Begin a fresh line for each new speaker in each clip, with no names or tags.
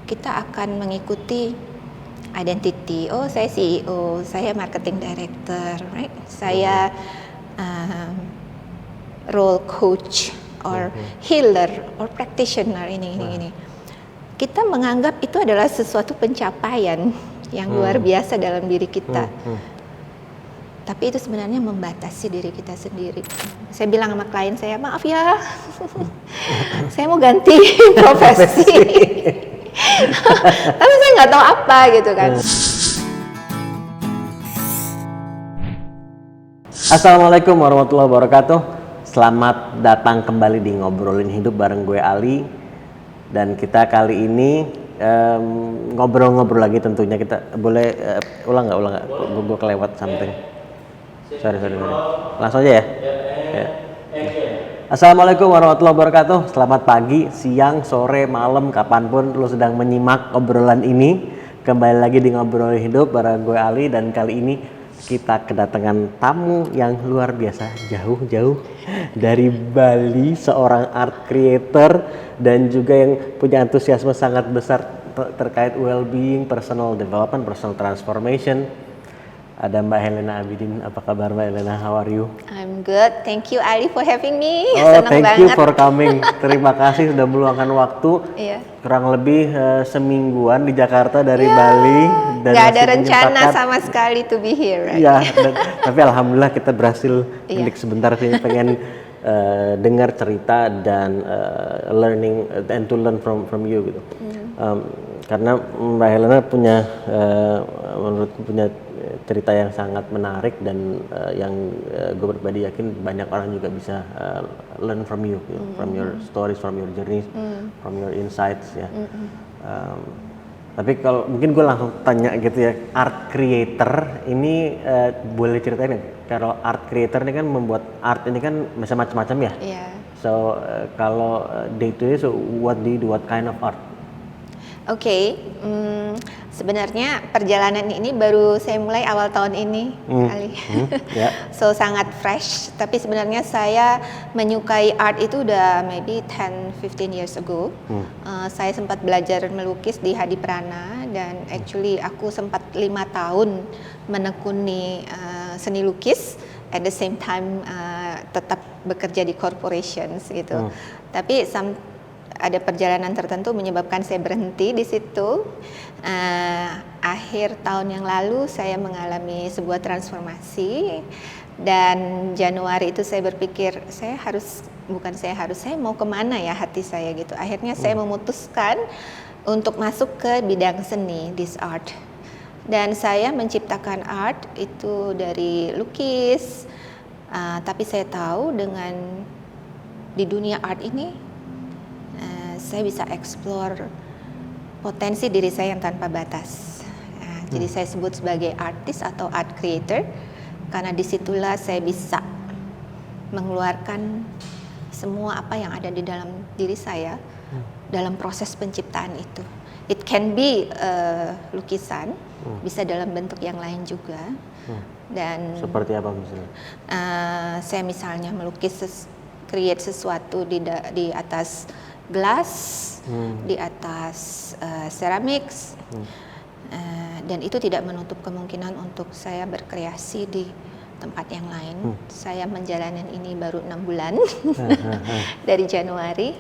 kita akan mengikuti identity. Oh, saya CEO, saya marketing director, right? Saya role coach or healer or practitioner ini. Kita menganggap itu adalah sesuatu pencapaian yang luar biasa dalam diri kita. Tapi itu sebenarnya membatasi diri kita sendiri. Saya bilang sama klien saya, maaf ya, saya mau ganti profesi. Tapi saya nggak tahu apa gitu kan.
Assalamualaikum warahmatullahi wabarakatuh. Selamat datang kembali di Ngobrolin Hidup bareng gue Ali. Dan kita kali ini ngobrol-ngobrol lagi tentunya. Kita boleh ulang nggak? Gue kelewat something. Sorry. Langsung aja ya. Assalamualaikum warahmatullahi wabarakatuh. Selamat pagi, siang, sore, malam, kapanpun lo sedang menyimak obrolan ini. Kembali lagi di Ngobrolin Hidup bareng gue Ali. Dan kali ini kita kedatangan tamu yang luar biasa, jauh-jauh dari Bali, seorang art creator dan juga yang punya antusiasme sangat besar terkait well-being, personal development, personal transformation. Ada Mbak Helena Abidin. Apa kabar Mbak Helena? How are you?
I'm good. Thank you Ali for having me.
Oh,
Senang
thank
banget.
you for coming. Terima kasih sudah meluangkan waktu.
Iya.
Kurang lebih semingguan di Jakarta dari Bali. Dan
Gak ada
masih
rencana
menyempatkan-
sama sekali to be here, right?
Iya, tapi alhamdulillah kita berhasil
Iya.
sebentar sih pengen dengar cerita dan learning and to learn from you gitu. Karena Mbak Helena punya menurutku punya cerita yang sangat menarik dan yang gue pribadi yakin banyak orang juga bisa learn from you, from your stories, from your journeys, from your insights ya. Tapi kalau mungkin gue langsung tanya gitu ya, art creator ini boleh ceritain nggak? Kalau art creator ini kan membuat art ini kan bisa macam-macam ya.
Iya.
So kalau day to day, so what do you do? What kind of art?
Oke, sebenarnya perjalanan ini baru saya mulai awal tahun ini, Ali.
Ya.
So sangat fresh, tapi sebenarnya saya menyukai art itu udah maybe 10-15 years ago. Saya sempat belajar melukis di Hadi Prana dan actually aku sempat 5 tahun menekuni seni lukis. At the same time tetap bekerja di corporations gitu. Tapi ada perjalanan tertentu menyebabkan saya berhenti di situ. Akhir tahun yang lalu saya mengalami sebuah transformasi dan Januari itu saya berpikir saya mau kemana ya hati saya gitu. Akhirnya saya memutuskan untuk masuk ke bidang seni, this art. Dan saya menciptakan art itu dari lukis, tapi saya tahu dengan di dunia art ini saya bisa explore potensi diri saya yang tanpa batas. Jadi saya sebut sebagai artis atau art creator karena disitulah saya bisa mengeluarkan semua apa yang ada di dalam diri saya dalam proses penciptaan itu. It can be lukisan, bisa dalam bentuk yang lain juga. Dan
Seperti apa misalnya?
saya misalnya melukis create sesuatu di atas gelas, di atas ceramics, dan itu tidak menutup kemungkinan untuk saya berkreasi di tempat yang lain. Saya menjalani ini baru 6 bulan dari Januari,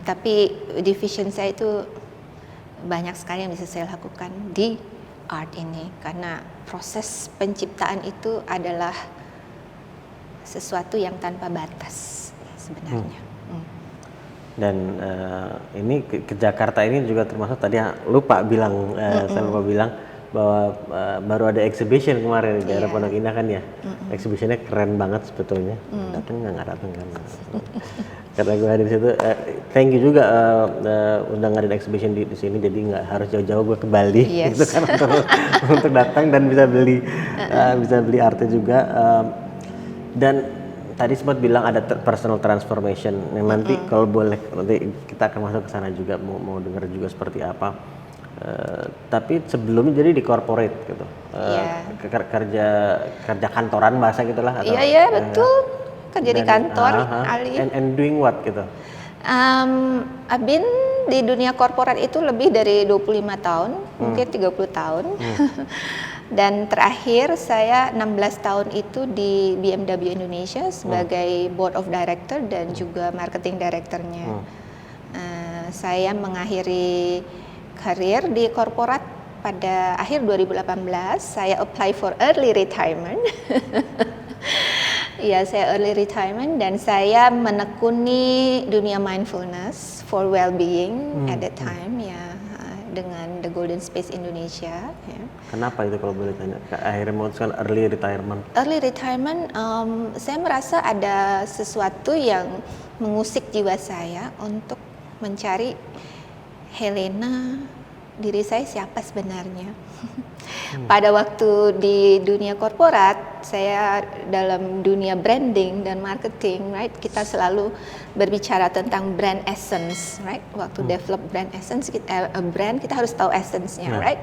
tapi di vision saya itu banyak sekali yang bisa saya lakukan di art ini karena proses penciptaan itu adalah sesuatu yang tanpa batas sebenarnya.
Dan ini ke Jakarta ini juga termasuk tadi lupa bilang, saya lupa bilang bahwa baru ada exhibition kemarin di daerah Pondok Indah kan ya. Exhibitionnya keren banget sebetulnya. Datang nggak datang kan? Karena gue ada di situ. Thank you juga udah ngadain exhibition di sini, jadi nggak harus jauh-jauh gue ke Bali gitu kan untuk datang dan bisa beli artnya juga. Dan tadi sempat bilang ada personal transformation yang nanti kalau boleh nanti kita akan masuk ke sana juga mau dengar juga seperti apa. Tapi sebelumnya jadi di corporate gitu, kerja kantoran bahasa gitulah.
Iya betul, kerja di kantor. Ali.
And doing what gitu?
I've been di dunia korporat itu lebih dari 25 tahun, mungkin 30 tahun. Dan terakhir saya 16 tahun itu di BMW Indonesia sebagai board of director dan juga marketing directornya. Saya mengakhiri karir di korporat pada akhir 2018. Saya apply for early retirement. Ya, saya early retirement dan saya menekuni dunia mindfulness for well-being at that time ya, dengan The Golden Space Indonesia. Ya.
Kenapa itu kalau boleh tanya? Akhirnya memutuskan early retirement.
Early retirement, saya merasa ada sesuatu yang mengusik jiwa saya untuk mencari Helena, diri saya siapa sebenarnya. Pada waktu di dunia korporat, saya dalam dunia branding dan marketing, right? Kita selalu berbicara tentang brand essence, right? Waktu develop brand essence, brand kita harus tahu essence-nya, right?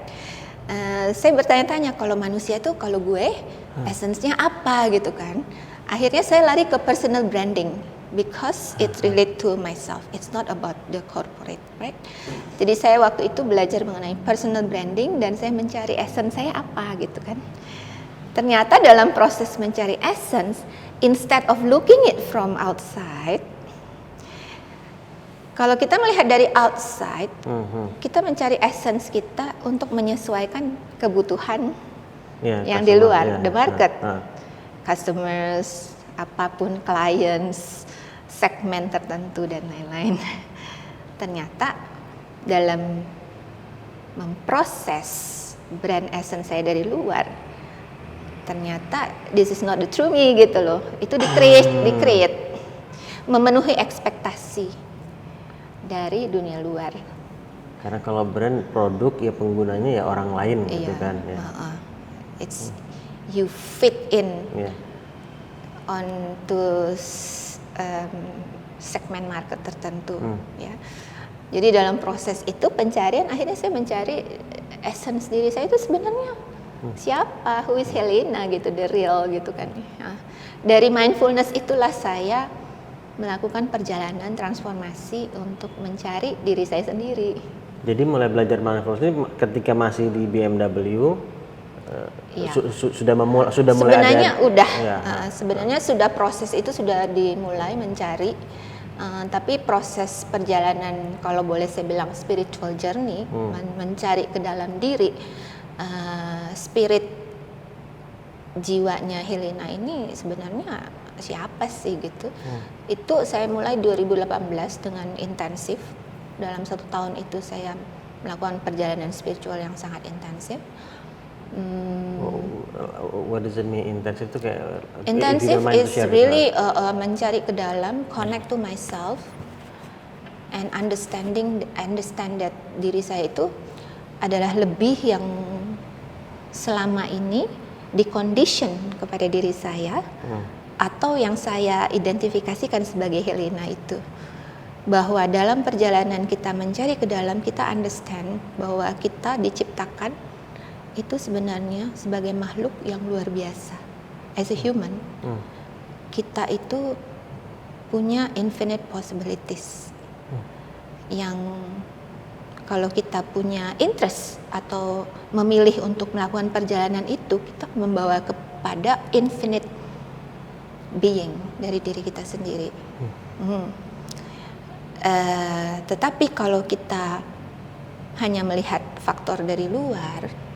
Saya bertanya-tanya kalau manusia itu kalau gue essence-nya apa gitu kan. Akhirnya saya lari ke personal branding because it relate to myself. It's not about the corporate, right? Jadi saya waktu itu belajar mengenai personal branding dan saya mencari essence saya apa gitu kan. Ternyata dalam proses mencari essence, instead of looking it from outside, kalau kita melihat dari outside, kita mencari essence kita untuk menyesuaikan kebutuhan yang di luar, the market, customers, apapun, clients, segmen tertentu dan lain-lain. Ternyata dalam memproses brand essence saya dari luar, ternyata this is not the true me gitu loh. Itu di-create, memenuhi ekspektasi dari dunia luar.
Karena kalau brand produk ya penggunanya ya orang lain gitu kan. Ya.
It's you fit in onto segmen market tertentu, ya. Jadi dalam proses itu pencarian, akhirnya saya mencari essence diri saya itu sebenarnya siapa, who is Helena gitu, the real gitu kan. Nah, dari mindfulness itulah saya melakukan perjalanan transformasi untuk mencari diri saya sendiri.
Jadi mulai belajar mindfulness ini ketika masih di BMW. Sudah mulai
sebenarnya
ada,
sebenarnya sudah proses itu sudah dimulai mencari, tapi proses perjalanan kalau boleh saya bilang spiritual journey, mencari ke dalam diri, spirit jiwanya Helena ini sebenarnya siapa sih gitu. Itu saya mulai 2018 dengan intensif. Dalam 1 tahun itu saya melakukan perjalanan spiritual yang sangat intensif.
What does it mean intensif itu kayak?
Intensif is really mencari ke dalam, connect to myself, and understand that diri saya itu adalah lebih yang selama ini dicondition kepada diri saya, atau yang saya identifikasikan sebagai Helena itu. Bahwa dalam perjalanan kita mencari ke dalam, kita understand bahwa kita diciptakan itu sebenarnya sebagai makhluk yang luar biasa. As a human, kita itu punya infinite possibilities. Yang kalau kita punya interest atau memilih untuk melakukan perjalanan itu, kita membawa kepada infinite being dari diri kita sendiri. Tetapi kalau kita hanya melihat faktor dari luar,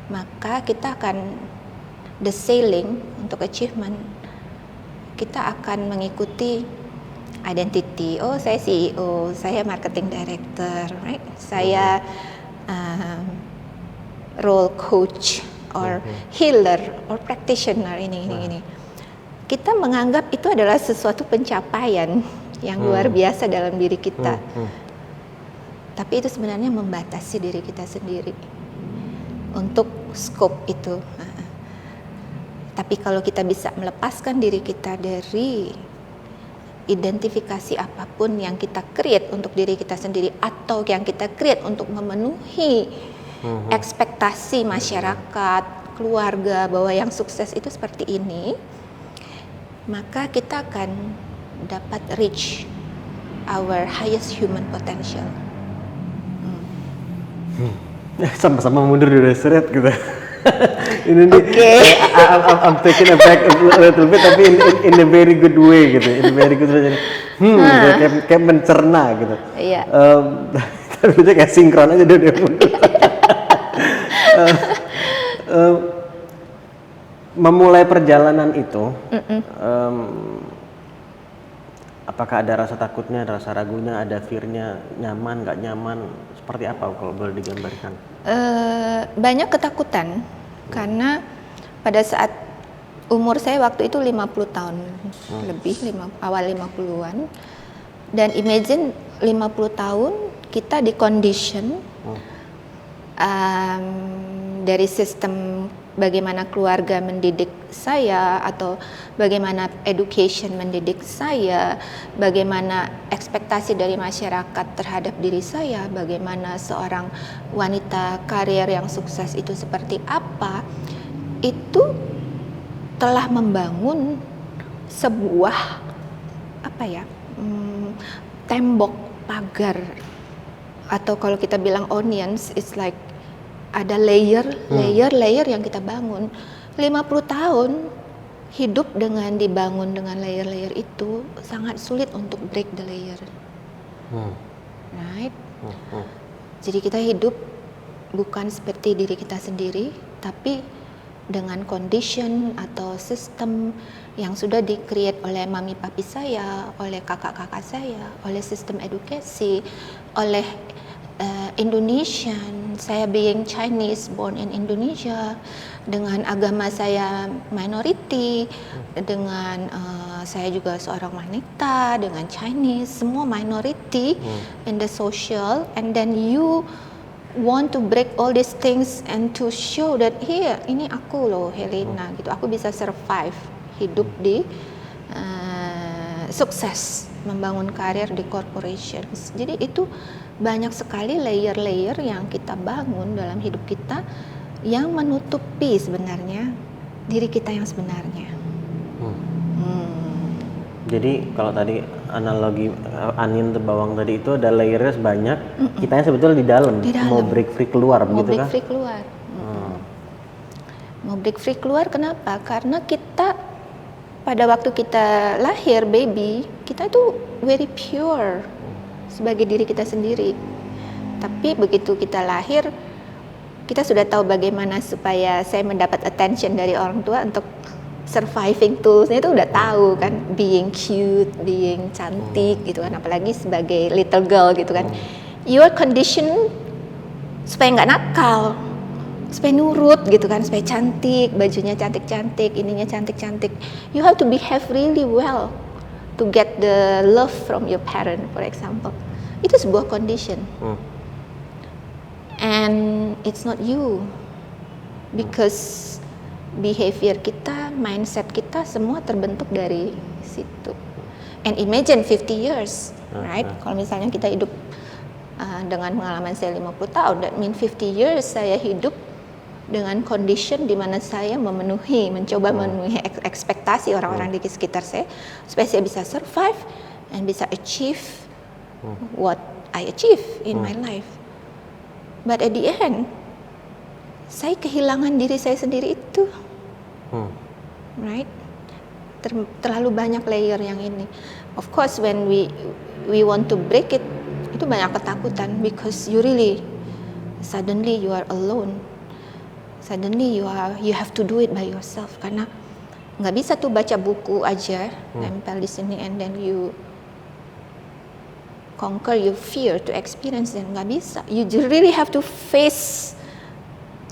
maka kita akan the sailing untuk achievement, kita akan mengikuti identity. Oh, saya CEO, saya marketing director, right? Saya role coach or healer or practitioner ini. Kita menganggap itu adalah sesuatu pencapaian yang luar biasa dalam diri kita. Tapi itu sebenarnya membatasi diri kita sendiri untuk scope itu. Tapi kalau kita bisa melepaskan diri kita dari identifikasi apapun yang kita create untuk diri kita sendiri atau yang kita create untuk memenuhi ekspektasi masyarakat, keluarga bahwa yang sukses itu seperti ini, maka kita akan dapat reach our highest human potential.
Sama-sama mundur dari seret gitu. Ini nih,
Oke.
I'm taking it back a little bit, tapi in a very good way gitu, in a very good way. Kayak mencerna gitu.
Iya.
Tapi itu kayak sinkron aja dia mundur. Memulai perjalanan itu, apakah ada rasa takutnya, ada rasa ragunya, ada fear-nya, nyaman, nggak nyaman, seperti apa kalau boleh digambarkan?
Banyak ketakutan karena pada saat umur saya waktu itu 50 tahun lebih, awal 50-an, dan imagine 50 tahun kita di condition dari sistem bagaimana keluarga mendidik saya atau bagaimana education mendidik saya, bagaimana ekspektasi dari masyarakat terhadap diri saya, bagaimana seorang wanita karir yang sukses itu seperti apa, itu telah membangun sebuah tembok pagar, atau kalau kita bilang onions, it's like ada layer yang kita bangun. 50 tahun hidup dengan dibangun dengan layer-layer itu sangat sulit untuk break the layer. Right? Jadi kita hidup bukan seperti diri kita sendiri, tapi dengan condition atau sistem yang sudah di-create oleh mami papi saya, oleh kakak-kakak saya, oleh sistem edukasi, oleh Indonesian, saya being Chinese, born in Indonesia, dengan agama saya minority, dengan saya juga seorang wanita, dengan Chinese, semua minority in the social, and then you want to break all these things and to show that here, ini aku loh Helena, gitu, aku bisa survive, hidup di sukses, membangun karir di corporations. Jadi itu banyak sekali layer-layer yang kita bangun dalam hidup kita yang menutupi sebenarnya diri kita yang sebenarnya.
Jadi kalau tadi analogi angin ke bawang tadi itu ada layernya sebanyak, kitanya sebetulnya di dalam, mau break free keluar, begitu kan?
Mau break free keluar. Mau break free keluar kenapa? Karena kita pada waktu kita lahir baby, kita itu very pure sebagai diri kita sendiri. Tapi begitu kita lahir, kita sudah tahu bagaimana supaya saya mendapat attention dari orang tua untuk surviving toolsnya itu udah tahu kan, being cute, being cantik gitu kan, apalagi sebagai little girl gitu kan. Your condition supaya nggak nakal, supaya nurut gitu kan, supaya cantik, bajunya cantik-cantik, ininya cantik-cantik. You have to behave really well to get the love from your parent, for example. Itu sebuah condition. And it's not you. Because behavior kita, mindset kita semua terbentuk dari situ. And imagine 50 years, right? Kalau misalnya kita hidup dengan pengalaman saya 50 tahun, that mean 50 years saya hidup dengan condition di mana saya mencoba memenuhi ekspektasi orang-orang di sekitar saya supaya saya bisa survive and bisa achieve what I achieve in my life. But at the end, saya kehilangan diri saya sendiri itu, right? Terlalu banyak layer yang ini. Of course, when we want to break it, itu banyak ketakutan because you really suddenly you are alone. Suddenly you have to do it by yourself, karena nggak bisa tuh baca buku aja nempel di sini and then you conquer your fear to experience, dan nggak bisa. You really have to face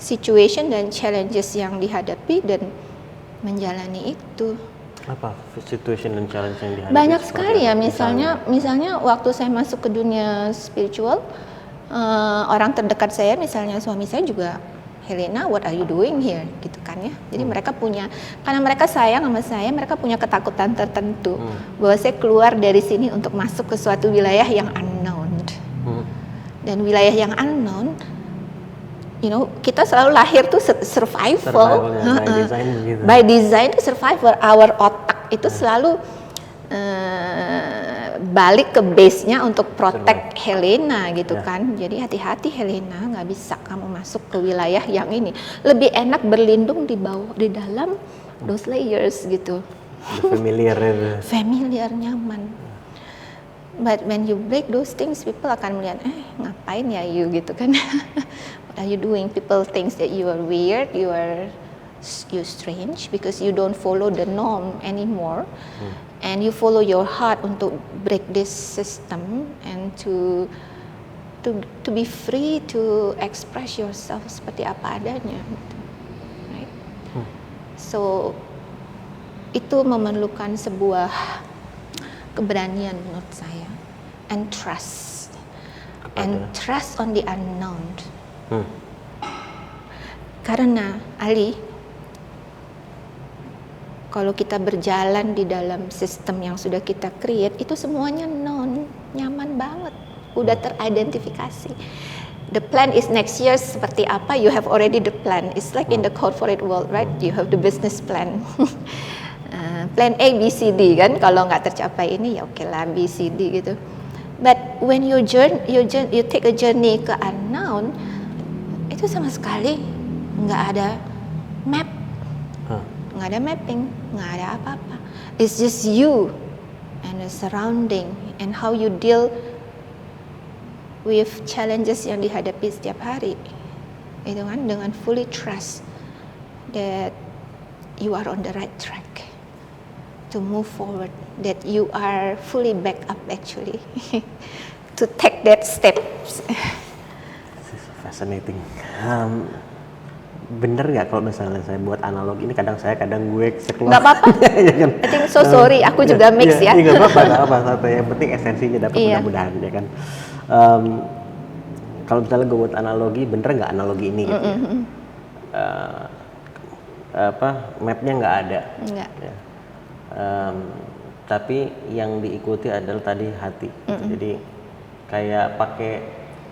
situation dan challenges yang dihadapi dan menjalani itu.
Apa situation dan challenge yang dihadapi?
Banyak sekali ya, misalnya waktu saya masuk ke dunia spiritual, orang terdekat saya, misalnya suami saya juga, Helena, what are you doing here? Gitu kan ya. Jadi mereka punya, karena mereka sayang sama saya, mereka punya ketakutan tertentu bahwa saya keluar dari sini untuk masuk ke suatu wilayah yang unknown. Dan wilayah yang unknown, you know, kita selalu lahir tuh survival.
By design gitu.
By design itu survival. Our otak itu selalu balik ke base-nya untuk protect Helena gitu
Ya.
kan. Jadi hati-hati Helena, nggak bisa kamu masuk ke wilayah yang ini. Lebih enak berlindung di bawah, di dalam those layers gitu.
The familiar itu.
Familiar, nyaman. But when you break those things, people akan melihat, ngapain ya you gitu kan? What are you doing? People think that you are weird, you strange because you don't follow the norm anymore. And you follow your heart untuk break this system and to be free to express yourself seperti apa adanya, gitu. Right? So itu memerlukan sebuah keberanian menurut saya, and trust, and trust on the unknown. Karena Ali, kalau kita berjalan di dalam sistem yang sudah kita create, itu semuanya known, nyaman banget, udah teridentifikasi. The plan is next year seperti apa, you have already the plan. It's like in the corporate world, right? You have the business plan. Plan A, B, C, D kan, kalau nggak tercapai ini ya oke lah B, C, D gitu. But when you take a journey ke unknown, itu sama sekali nggak ada map. Nggak ada mapping, nggak ada apa-apa. It's just you and the surrounding and how you deal with challenges yang dihadapi setiap hari. Itu kan dengan fully trust that you are on the right track to move forward, that you are fully back up actually to take that steps.
This is fascinating. Bener nggak kalau misalnya saya buat analogi ini, kadang gue sekeluar.
Nggak apa-apa.
Ya kan?
I think so sorry, aku juga mix ya.
Iya, nggak apa-apa. Yang penting esensinya dapat, mudah-mudahan ya kan. Kalau misalnya gue buat analogi, bener nggak analogi ini gitu ya? Mapnya nggak ada.
Nggak.
Ya. Tapi yang diikuti adalah tadi hati. Gitu. Jadi kayak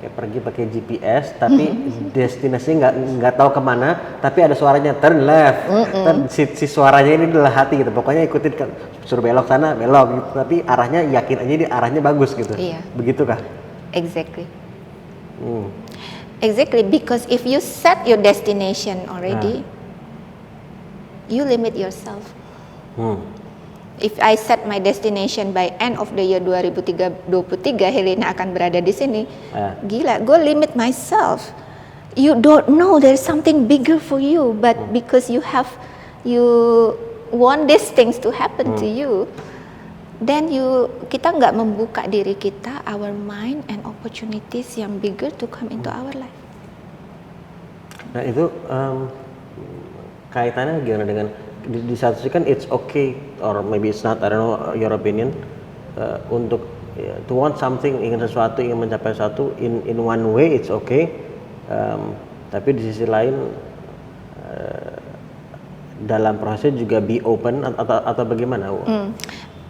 pergi pakai GPS, tapi destinasinya nggak tahu kemana, tapi ada suaranya turn left. Si suaranya ini adalah hati gitu. Pokoknya ikutin, suruh belok sana belok gitu. Tapi arahnya yakin aja ini arahnya bagus gitu.
Iya.
Begitukah?
Exactly. Exactly, because if you set your destination already, you limit yourself. If I set my destination by end of the year 2023, Helena akan berada di sini. Gila, gue limit myself. You don't know there's something bigger for you, but because you want these things to happen to you, then kita nggak membuka diri kita, our mind and opportunities yang bigger to come into our life.
Nah itu kaitannya gimana dengan di satu sisi kan it's okay or maybe it's not, I don't know your opinion, untuk to want something, ingin sesuatu, ingin mencapai sesuatu in one way it's okay, tapi di sisi lain dalam prosesnya juga be open atau bagaimana?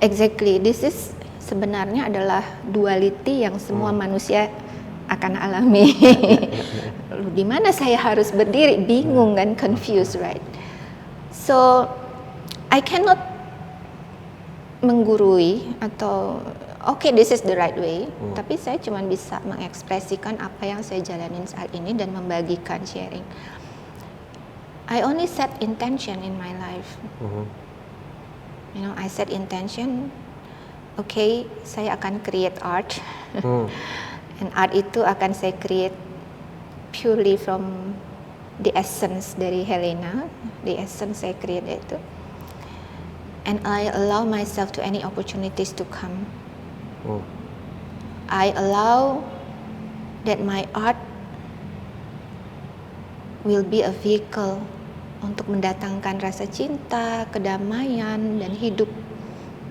Exactly, this is sebenarnya adalah duality yang semua manusia akan alami. Di mana saya harus berdiri, bingung kan, confused, right? So I cannot menggurui atau okay, this is the right way, tapi saya cuma bisa mengekspresikan apa yang saya jalanin saat ini dan membagikan, sharing. I only set intention in my life. You know, I set intention, okay, saya akan create art. And art itu akan saya create purely from the essence dari Helena, the essence saya create itu. And I allow myself to any opportunities to come. I allow that my art will be a vehicle untuk mendatangkan rasa cinta, kedamaian, dan hidup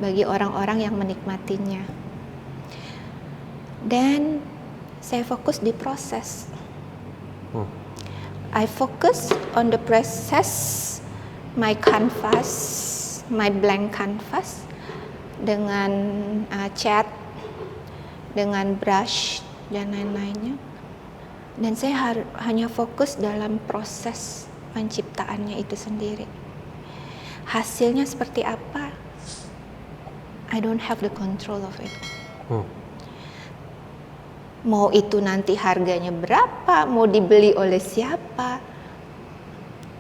bagi orang-orang yang menikmatinya. Dan saya fokus di proses. I focus on the process, my canvas, my blank canvas, dengan cat, dengan brush, dan lain-lainnya. Dan saya hanya fokus dalam proses penciptaannya itu sendiri. Hasilnya seperti apa? I don't have the control of it. Mau itu nanti harganya berapa, mau dibeli oleh siapa,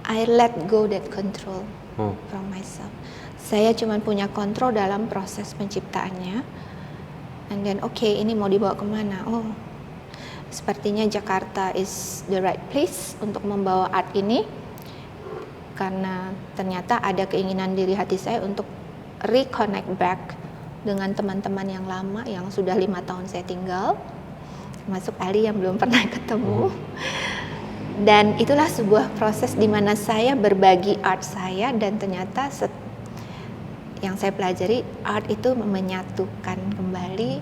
I let go that control from myself. Saya cuma punya kontrol dalam proses penciptaannya. And then ini mau dibawa kemana? Oh, sepertinya Jakarta is the right place untuk membawa art ini. Karena ternyata ada keinginan diri hati saya untuk reconnect back dengan teman-teman yang lama yang sudah 5 tahun saya tinggal. Termasuk Ali yang belum pernah ketemu. Dan itulah sebuah proses di mana saya berbagi art saya dan ternyata yang saya pelajari, art itu menyatukan kembali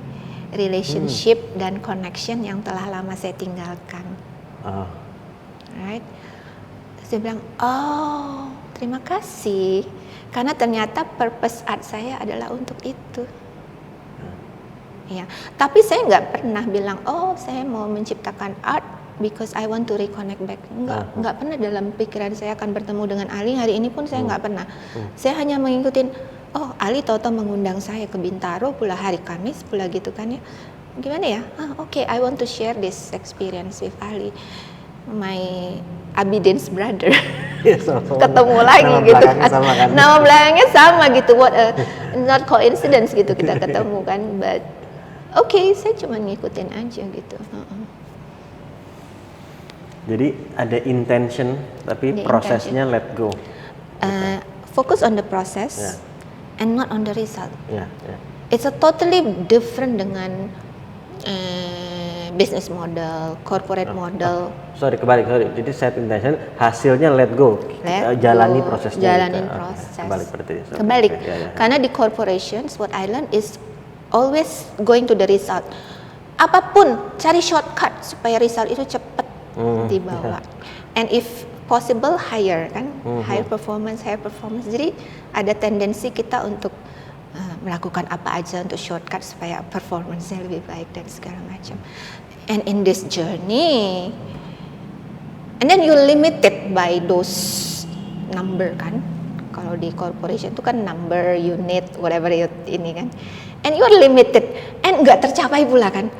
relationship dan connection yang telah lama saya tinggalkan. Right? Saya bilang, terima kasih. Karena ternyata purpose art saya adalah untuk itu. Ya, tapi saya nggak pernah bilang, saya mau menciptakan art because I want to reconnect back. Nggak pernah dalam pikiran saya akan bertemu dengan Ali. Hari ini pun saya nggak pernah. Saya hanya mengikuti, Ali tahu-tahu mengundang saya ke Bintaro pula hari Kamis pula gitu kan ya. Gimana ya? I want to share this experience with Ali, my Abidin's brother. Ketemu lagi nama gitu kan. Nama belakangnya sama gitu. What a not coincidence gitu kita ketemu kan. But saya cuma ngikutin aja gitu.
Jadi ada intention tapi prosesnya let go.
Focus on the process and not on the result. It's a totally different dengan business model, corporate model.
Kebalik. Jadi set intention, hasilnya let go. Jalani prosesnya.
Jalanin proses.
Kebalik.
Karena di corporations, what I learned is always going to the result. Apapun, cari shortcut supaya result itu cepat dibawa. And if possible higher kan, higher performance. Jadi ada tendensi kita untuk melakukan apa aja untuk shortcut supaya performance-nya lebih baik dan segala macam. And in this journey, and then you limited by those number kan. Kalau di corporation itu kan number, unit, whatever ini kan. And you are limited, and nggak tercapai pula kan.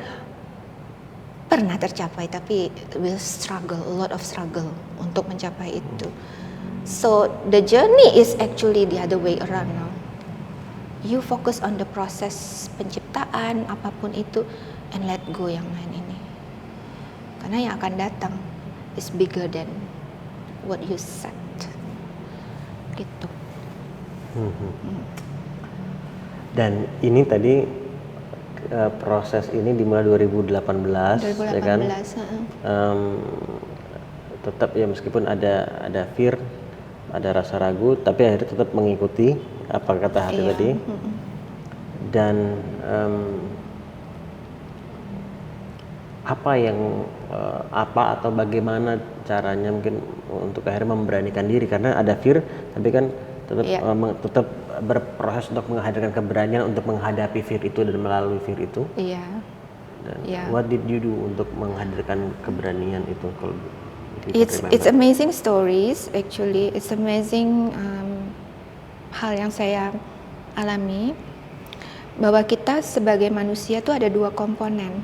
Pernah tercapai tapi will struggle, a lot of struggle untuk mencapai itu. So the journey is actually the other way around now. You focus on the proses penciptaan apapun itu and let go yang lain ini. Karena yang akan datang is bigger than what you set. Gitu.
Dan ini tadi proses ini dimulai 2018 ya kan? Tetap ya meskipun ada fear, ada rasa ragu, tapi akhirnya tetap mengikuti apa kata hati tadi. Dan apa atau bagaimana caranya mungkin untuk akhirnya memberanikan diri, karena ada fear tapi kan tetap berproses untuk menghadirkan keberanian untuk menghadapi fear itu dan melalui fear itu. What did you do untuk menghadirkan keberanian itu? Kalau
it's amazing stories actually. It's amazing hal yang saya alami, bahwa kita sebagai manusia tuh ada 2 komponen.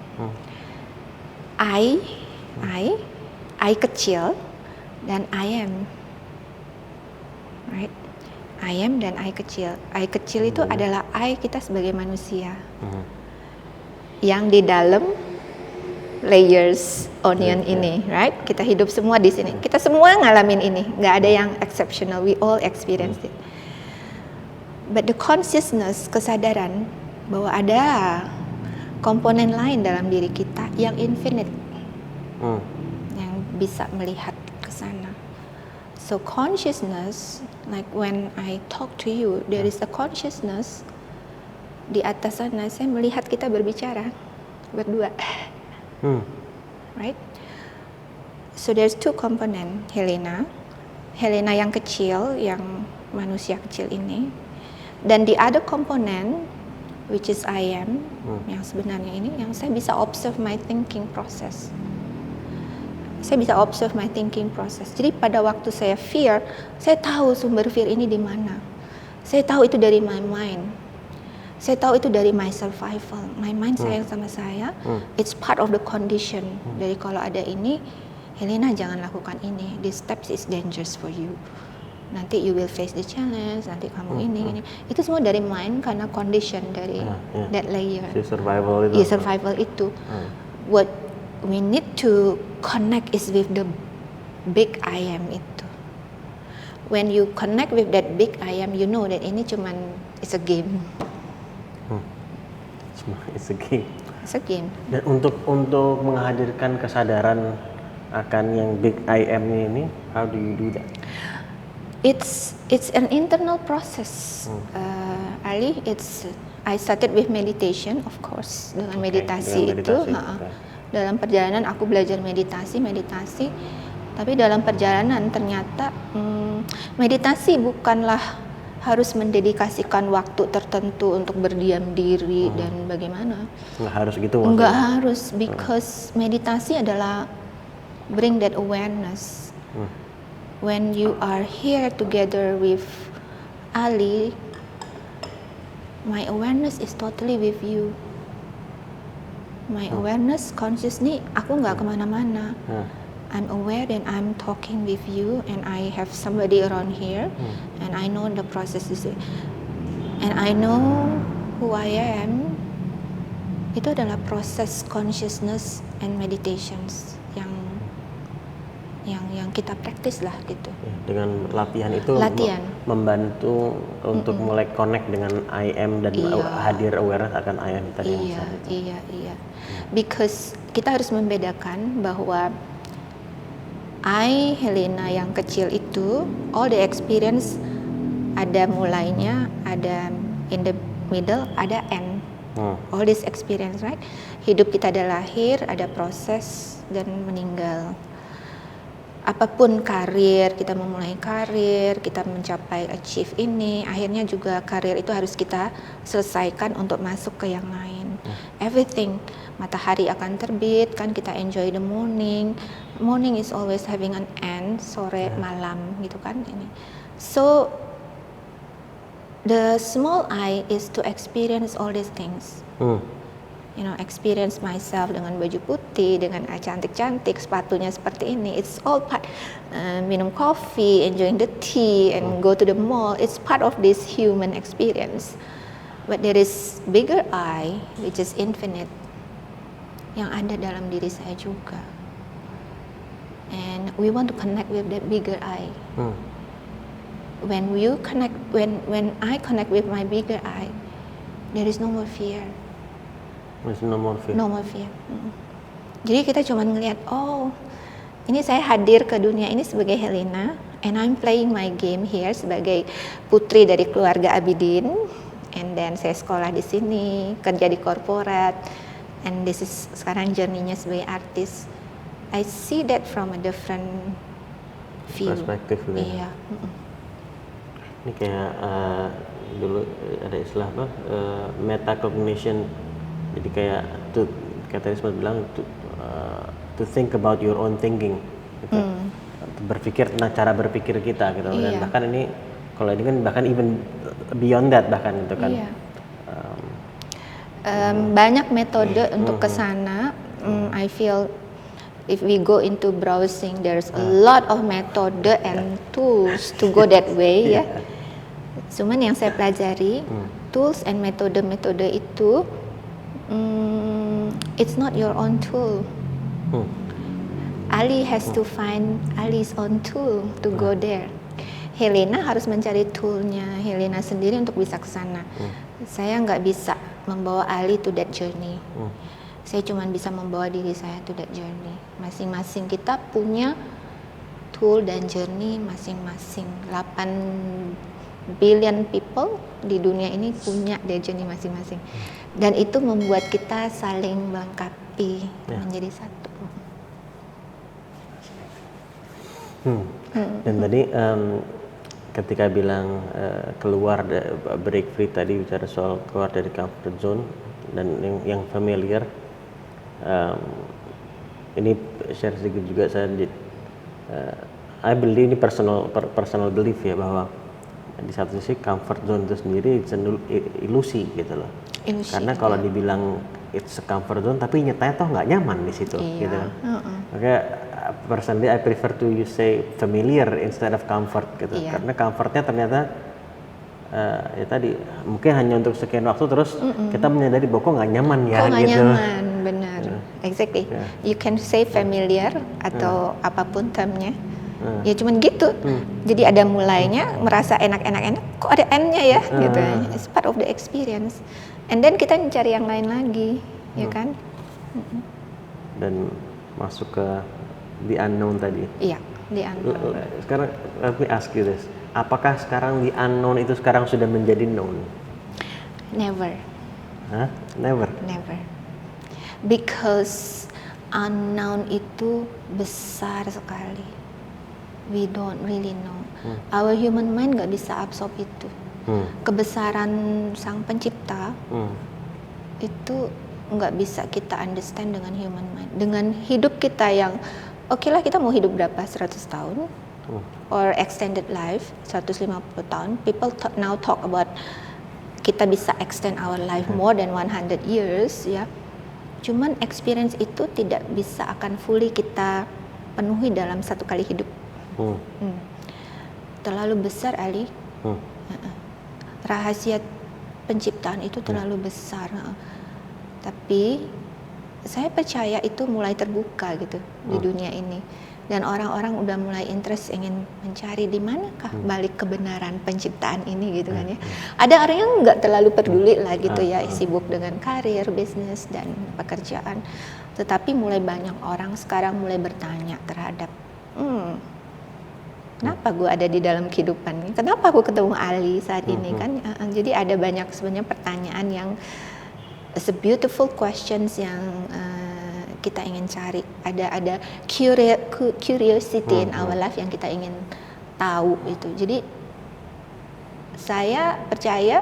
I kecil dan I am, right? I am dan I kecil. I kecil itu adalah I kita sebagai manusia. Yang di dalam layers onion ini, right? Kita hidup semua di sini. Kita semua ngalamin ini. Nggak ada yang exceptional. We all experience it. But the consciousness, kesadaran bahwa ada komponen lain dalam diri kita yang infinite, yang bisa melihat ke sana. So consciousness, like when I talk to you, there is a consciousness di atas sana. Saya melihat kita berbicara berdua, right? So there's 2 component, Helena yang kecil, yang manusia kecil ini, dan the other component, which is I am, yang sebenarnya ini, yang saya bisa observe my thinking process. Jadi pada waktu saya fear, saya tahu sumber fear ini di mana. Saya tahu itu dari my mind. Saya tahu itu dari my survival, my mind sayang sama saya. It's part of the condition. Dari kalau ada ini, Helena jangan lakukan ini. This steps is dangerous for you. Nanti you will face the challenge. Nanti kamu ini. Itu semua dari mind karena condition dari that layer.
Si survival itu.
Iya, survival itu. What we need to connect is with the big I am itu. When you connect with that big I am, you know that ini cuman it's a game.
It's a game.
It's a game.
Dan untuk menghadirkan kesadaran akan yang big I am ini, how do you do that?
It's an internal process. Ali, I started with meditation, of course. Dengan meditasi itu, dalam perjalanan aku belajar meditasi. Tapi dalam perjalanan ternyata meditasi bukanlah harus mendedikasikan waktu tertentu untuk berdiam diri dan bagaimana.
Nggak harus gitu maksudnya?
Nggak harus, because meditasi adalah bring that awareness. When you are here together with Ali, my awareness is totally with you. My awareness, consciously, aku nggak kemana-mana. I'm aware that I'm talking with you and I have somebody around here and I know the process is and I know who I am. Itu adalah proses consciousness and meditations yang kita praktis lah gitu.
Dengan latihan itu membantu untuk mulai connect dengan I am dan hadir awareness akan I am tadi.
Iya. Because kita harus membedakan bahwa I, Helena yang kecil itu, all the experience ada mulainya, ada in the middle, ada end. All this experience, right? Hidup kita ada lahir, ada proses, dan meninggal. Apapun karir, kita memulai karir, kita mencapai achieve ini, akhirnya juga karir itu harus kita selesaikan untuk masuk ke yang lain. Everything, matahari akan terbit, kan kita enjoy the morning. Morning is always having an end, sore, malam, gitu kan ini. So the small I is to experience all these things. You know, experience myself dengan baju putih, dengan cantik-cantik, sepatunya seperti ini. It's all part. Minum coffee, enjoying the tea, and go to the mall. It's part of this human experience. But there is bigger I, which is infinite, yang ada dalam diri saya juga. And we want to connect with that bigger I. When I connect with my bigger I, there is no more fear.
There's no more fear.
No more fear. Jadi kita cuma ngelihat, oh, ini saya hadir ke dunia ini sebagai Helena, and I'm playing my game here sebagai putri dari keluarga Abidin, and then saya sekolah di sini, kerja di korporat, and this is sekarang journey-nya sebagai artis. I see that from a different view.
Perspektif gitu.
Iya.
Ini kayak dulu ada istilah apa? Metacognition. Jadi kayak tadi sempat bilang to think about your own thinking. Gitu. Berpikir tentang cara berpikir kita gitu. Dan bahkan ini kalau ini kan bahkan even beyond that bahkan gitu kan.
Iya. Banyak metode untuk ke sana. I feel if we go into browsing, there's a lot of method and tools to go that way ya. Cuman yang saya pelajari, tools and metode-metode itu, it's not your own tool. Ali has to find Ali's own tool to go there. Helena harus mencari toolnya Helena sendiri untuk bisa ke sana. Saya nggak bisa membawa Ali to that journey. Saya cuma bisa membawa diri saya to that journey. Masing-masing kita punya tool dan journey masing-masing. 8 billion people di dunia ini punya their journey masing-masing. Dan itu membuat kita saling melengkapi menjadi satu.
Dan tadi ketika bilang keluar break free tadi bicara soal keluar dari comfort zone dan yang familiar. Ini share sedikit juga saya I believe ini personal belief ya, bahwa di satu sisi comfort zone itu sendiri ilusi gitu loh.
Ilusi,
Karena kalau dibilang it's a comfort zone tapi nyatanya toh nggak nyaman di situ gitu kan. Makanya personally I prefer to use say familiar instead of comfort gitu. Karena comfortnya ternyata ya tadi mungkin hanya untuk sekian waktu terus kita menyadari bahwa kok nggak nyaman ya
kok nggak
gitu.
nyaman, benar. Exactly. You can say familiar atau apapun termnya. Ya cuman gitu. Jadi ada mulainya merasa enak, kok ada N-nya ya gitu. It's part of the experience. And then kita mencari yang lain lagi, ya kan?
Dan masuk ke the unknown tadi.
Iya, the unknown.
Sekarang let me ask you this. Apakah sekarang the unknown itu sekarang sudah menjadi known?
Never.
Hah? Never.
Because unknown itu besar sekali. We don't really know. Our human mind nggak bisa absorb itu. Kebesaran sang pencipta itu nggak bisa kita understand dengan human mind. Dengan hidup kita yang oke lah, kita mau hidup berapa, 100 tahun or extended life 150 tahun. People now talk about kita bisa extend our life more than 100 years ya. Cuman experience itu tidak bisa akan fully kita penuhi dalam satu kali hidup. Terlalu besar, Ali. Rahasia penciptaan itu terlalu besar. Tapi saya percaya itu mulai terbuka gitu di dunia ini. Dan orang-orang udah mulai interest ingin mencari di manakah balik kebenaran penciptaan ini gitu kan ya. Ada orang yang nggak terlalu peduli lah gitu ya, sibuk dengan karir, bisnis dan pekerjaan. Tetapi mulai banyak orang sekarang mulai bertanya terhadap kenapa gue ada di dalam kehidupan ini? Kenapa aku ketemu Ali saat ini kan? Jadi ada banyak sebenarnya pertanyaan yang it's a beautiful questions yang kita ingin cari. Ada curiosity in our life yang kita ingin tahu itu. Jadi saya percaya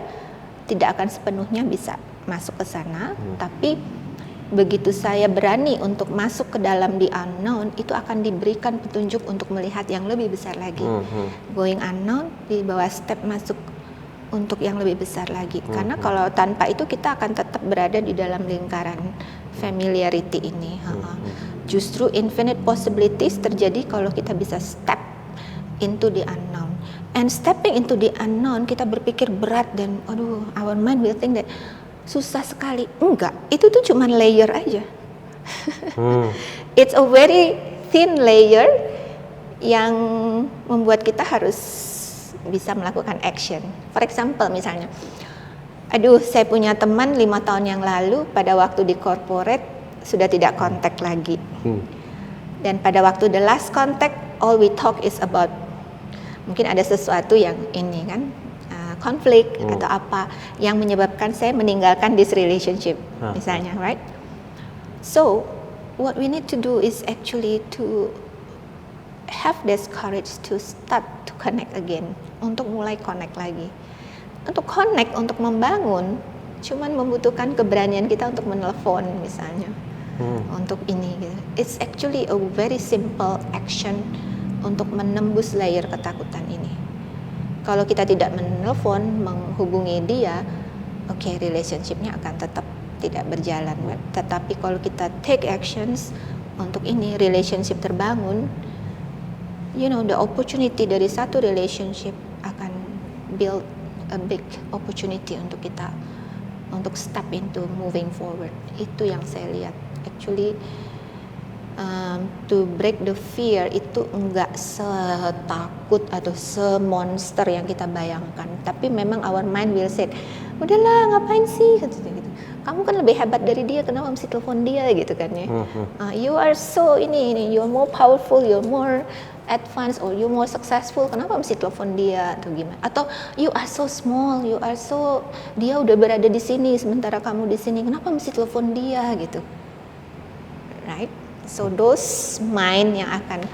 tidak akan sepenuhnya bisa masuk ke sana, tapi begitu saya berani untuk masuk ke dalam the unknown, itu akan diberikan petunjuk untuk melihat yang lebih besar lagi. Going unknown, dibawa step masuk untuk yang lebih besar lagi. Karena kalau tanpa itu kita akan tetap berada di dalam lingkaran familiarity ini. Justru infinite possibilities terjadi kalau kita bisa step into the unknown. And stepping into the unknown, kita berpikir berat dan our mind will think that susah sekali. Enggak, itu tuh cuma layer aja. It's a very thin layer yang membuat kita harus bisa melakukan action. For example misalnya, saya punya teman 5 tahun yang lalu pada waktu di corporate sudah tidak kontak lagi. Dan pada waktu the last contact, all we talk is about mungkin ada sesuatu yang ini kan, konflik atau apa yang menyebabkan saya meninggalkan this relationship misalnya, right? So what we need to do is actually to have this courage to start to connect again, untuk mulai connect lagi. Untuk connect, untuk membangun, cuman membutuhkan keberanian kita untuk menelpon misalnya, untuk ini gitu. It's actually a very simple action untuk menembus layer ketakutan ini. Kalau kita tidak menelpon, menghubungi dia, relationship-nya akan tetap tidak berjalan. Tetapi kalau kita take actions untuk ini, relationship terbangun, the opportunity dari satu relationship akan build a big opportunity untuk kita untuk step into moving forward. Itu yang saya lihat. Actually, to break the fear itu enggak setakut atau semonster yang kita bayangkan. Tapi memang our mind will say, udahlah ngapain sih gitu. Kamu kan lebih hebat dari dia, kenapa mesti telepon dia gitu kan ya. You are so ini, you're more powerful, you're more advanced or you're more successful, kenapa mesti telepon dia atau gimana? Atau you are so small, dia udah berada di sini sementara kamu di sini, kenapa mesti telepon dia gitu. Right? So those mind yang akan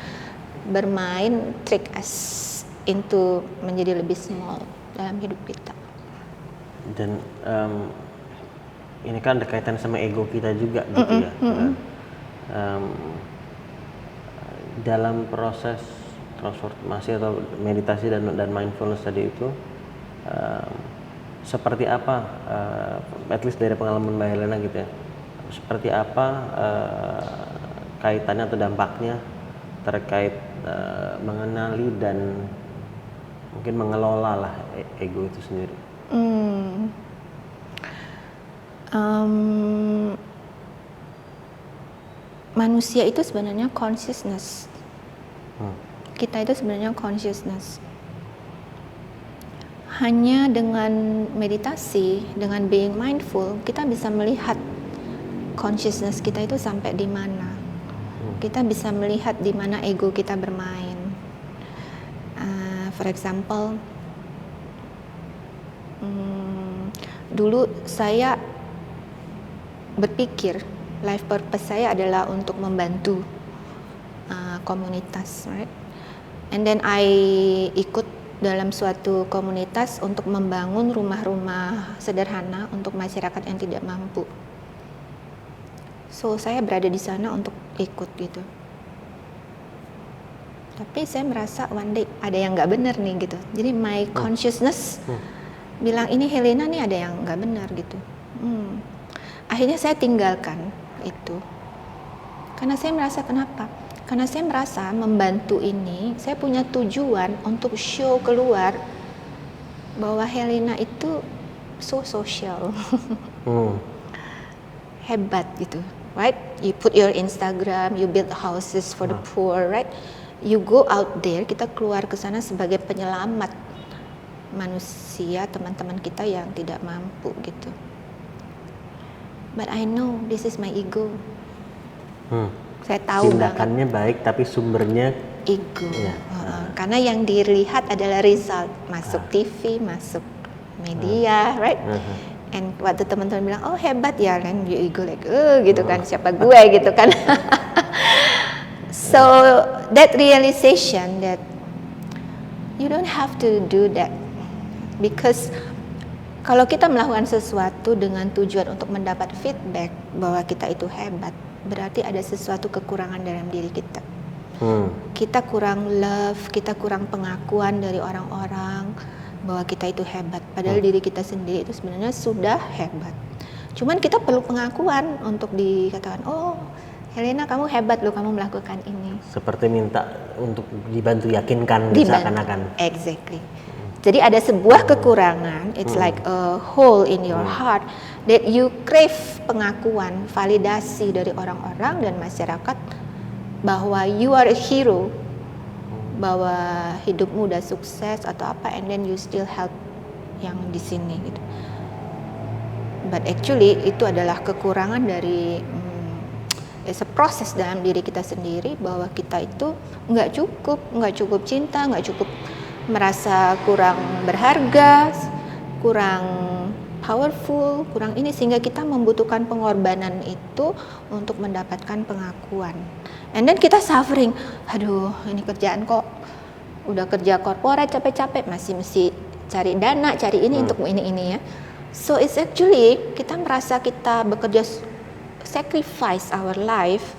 bermain trick us into menjadi lebih small dalam hidup kita.
Dan ini kan ada kaitan sama ego kita juga gitu ya. Dalam proses transformasi atau meditasi dan mindfulness tadi itu seperti apa, at least dari pengalaman Mbak Helena gitu ya, seperti apa kaitannya atau dampaknya terkait mengenali dan mungkin mengelola lah ego itu sendiri.
Manusia itu sebenarnya consciousness. Kita itu sebenarnya consciousness. Hanya dengan meditasi, dengan being mindful, kita bisa melihat consciousness kita itu sampai di mana. Kita bisa melihat di mana ego kita bermain. For example, dulu saya berpikir life purpose saya adalah untuk membantu komunitas, right? And then I ikut dalam suatu komunitas untuk membangun rumah-rumah sederhana untuk masyarakat yang tidak mampu. So saya berada di sana untuk ikut gitu. Tapi saya merasa one day ada yang nggak benar nih gitu. Jadi my consciousness bilang ini Helena nih ada yang nggak benar gitu. Akhirnya saya tinggalkan itu. Karena saya merasa kenapa? Karena saya merasa membantu ini, saya punya tujuan untuk show keluar bahwa Helena itu so social. Hebat gitu, right? You put your Instagram, you build houses for the poor, right? You go out there, kita keluar ke sana sebagai penyelamat manusia, teman-teman kita yang tidak mampu gitu. But I know this is my ego. Saya tahu
tindakannya baik tapi sumbernya
ego. Karena yang dilihat adalah result, masuk TV, masuk media, right? And waktu teman-teman bilang, oh hebat ya, kan you ego like, gitu kan, siapa gue gitu kan. So that realization that you don't have to do that, because kalau kita melakukan sesuatu dengan tujuan untuk mendapat feedback bahwa kita itu hebat, berarti ada sesuatu kekurangan dalam diri kita. Kita kurang love, kita kurang pengakuan dari orang-orang bahwa kita itu hebat. Padahal diri kita sendiri itu sebenarnya sudah hebat. Cuman kita perlu pengakuan untuk dikatakan, oh Helena kamu hebat loh, kamu melakukan ini.
Seperti minta untuk dibantu yakinkan seakan-akan.
Exactly. Jadi ada sebuah kekurangan, it's like a hole in your heart that you crave pengakuan, validasi dari orang-orang dan masyarakat bahwa you are a hero, bahwa hidupmu udah sukses atau apa, and then you still help yang di sini gitu. But actually itu adalah kekurangan dari it's a proses dalam diri kita sendiri bahwa kita itu nggak cukup cinta, nggak cukup merasa kurang berharga, kurang powerful, kurang ini, sehingga kita membutuhkan pengorbanan itu untuk mendapatkan pengakuan. And then kita suffering, aduh ini kerjaan kok udah kerja korporat capek-capek masih mesti cari dana, cari ini untuk ini ya. So it's actually kita merasa kita bekerja sacrifice our life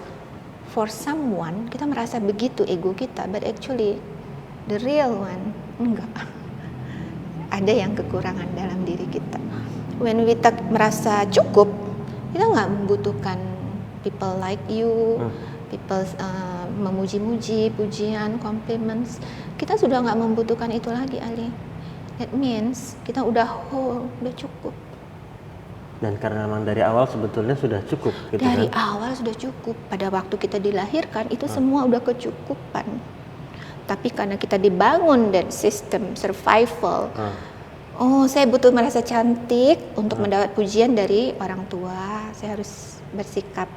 for someone, kita merasa begitu ego kita, but actually the real one enggak. Ada yang kekurangan dalam diri kita. When we merasa cukup, kita nggak membutuhkan people like you, people memuji-muji, pujian, compliments. Kita sudah nggak membutuhkan itu lagi, Ali. That means kita udah whole, udah cukup.
Dan karena memang dari awal sebetulnya sudah cukup gitu
dari
kan?
awal sudah cukup. Pada waktu kita dilahirkan itu semua udah kecukupan. Tapi karena kita dibangun dan sistem survival, oh saya butuh merasa cantik untuk mendapat pujian dari orang tua, saya harus bersikap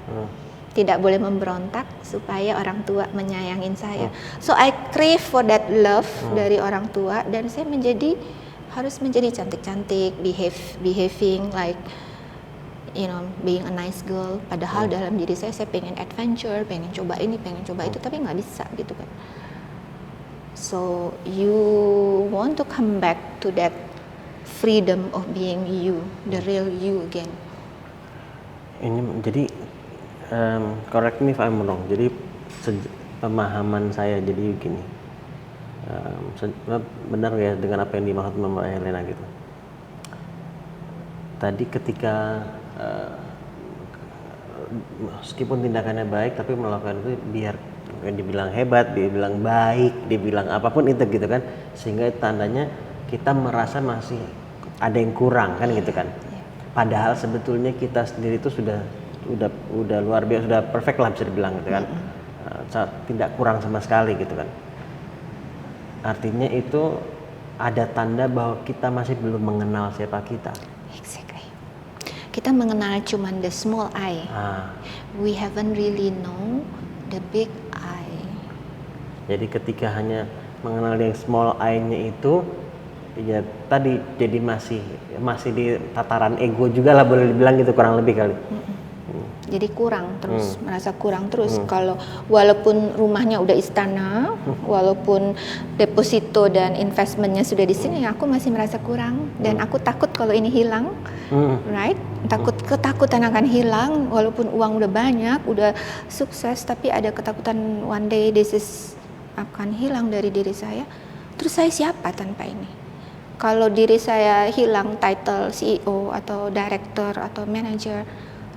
tidak boleh memberontak supaya orang tua menyayangin saya. So I crave for that love dari orang tua, dan saya harus menjadi cantik-cantik, behaving like being a nice girl. Padahal dalam diri saya pengen adventure, pengen coba ini, pengen coba itu, tapi nggak bisa gitu kan. So you want to come back to that freedom of being you, the real you again.
Ini jadi correct me if I'm wrong. Jadi pemahaman saya jadi begini. benar ya dengan apa yang dimaksud Mbak Helena gitu. Tadi ketika meskipun tindakannya baik tapi melakukan itu biar dibilang hebat, dibilang baik, dibilang apapun itu gitu kan, sehingga tandanya kita merasa masih ada yang kurang kan gitu kan. Padahal sebetulnya kita sendiri itu udah luar biasa, sudah perfect lah bisa dibilang gitu kan. Tidak kurang sama sekali gitu kan. Artinya itu ada tanda bahwa kita masih belum mengenal siapa kita.
Exactly. Kita mengenal cuman the small I. We haven't really know the big I.
Jadi ketika hanya mengenal yang small I-nya itu, ya tadi jadi masih di tataran ego juga lah boleh dibilang gitu kurang lebih kali.
Jadi kurang terus, merasa kurang terus. Kalau walaupun rumahnya udah istana, walaupun deposito dan investmentnya sudah di sini, aku masih merasa kurang dan aku takut kalau ini hilang, right? Ketakutan akan hilang, walaupun uang udah banyak, udah sukses, tapi ada ketakutan one day this is akan hilang dari diri saya. Terus saya siapa tanpa ini? Kalau diri saya hilang title CEO atau director atau manager,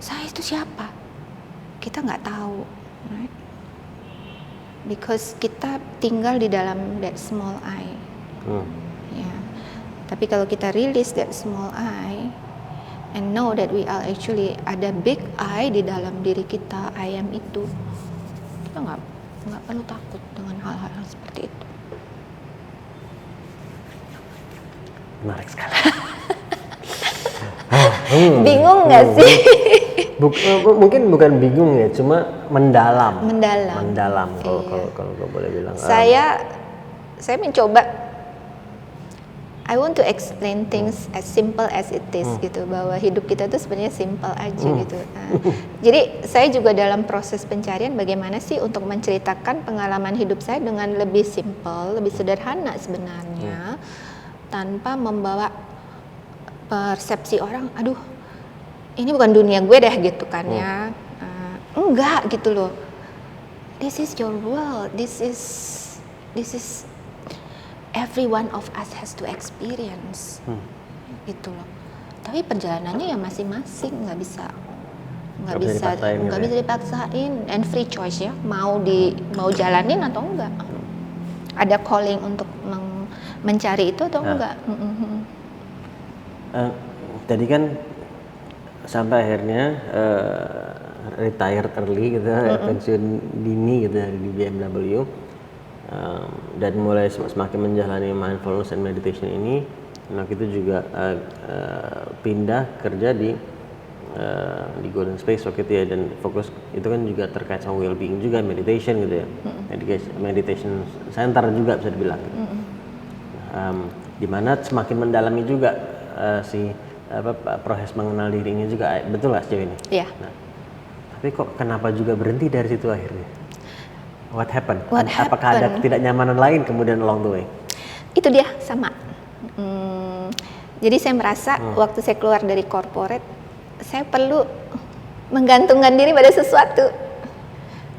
saya itu siapa? Kita nggak tahu, right? Because kita tinggal di dalam that small I. Ya. Tapi kalau kita release that small I and know that we are actually ada big I di dalam diri kita, I am itu, kita nggak perlu takut dengan hal-hal seperti itu.
Menarik sekali.
Bingung nggak sih?
Mungkin bukan bingung ya, cuma mendalam.
Mendalam.
Kalau boleh bilang.
Saya mencoba. I want to explain things as simple as it is gitu, bahwa hidup kita tuh sebenarnya simple aja gitu. Jadi saya juga dalam proses pencarian bagaimana sih untuk menceritakan pengalaman hidup saya dengan lebih simple, lebih sederhana sebenarnya, tanpa membawa persepsi orang, aduh ini bukan dunia gue deh gitu kan ya. Enggak gitu loh. This is your world. This is every one of us has to experience. Gitu loh. Tapi perjalanannya ya masing-masing, nggak bisa dipaksain and free choice ya. Mau jalanin atau enggak. Ada calling untuk mencari itu atau enggak.
Tadi kan sampai akhirnya retired early gitu, pensiun dini gitu di BMW, dan mulai semakin menjalani mindfulness and meditation ini. Nah itu juga pindah kerja di Golden Space waktu itu ya, dan fokus itu kan juga terkait sama well-being juga, meditation gitu ya, meditation center juga bisa dibilang gitu. Dimana semakin mendalami juga proses mengenal diri ini juga, betul lah sejauh ini.
Iya.
Nah, tapi kok kenapa juga berhenti dari situ akhirnya? What happened? Apakah ada ketidaknyamanan lain kemudian along the way?
Itu dia sama. Jadi saya merasa waktu saya keluar dari corporate, saya perlu menggantungkan diri pada sesuatu,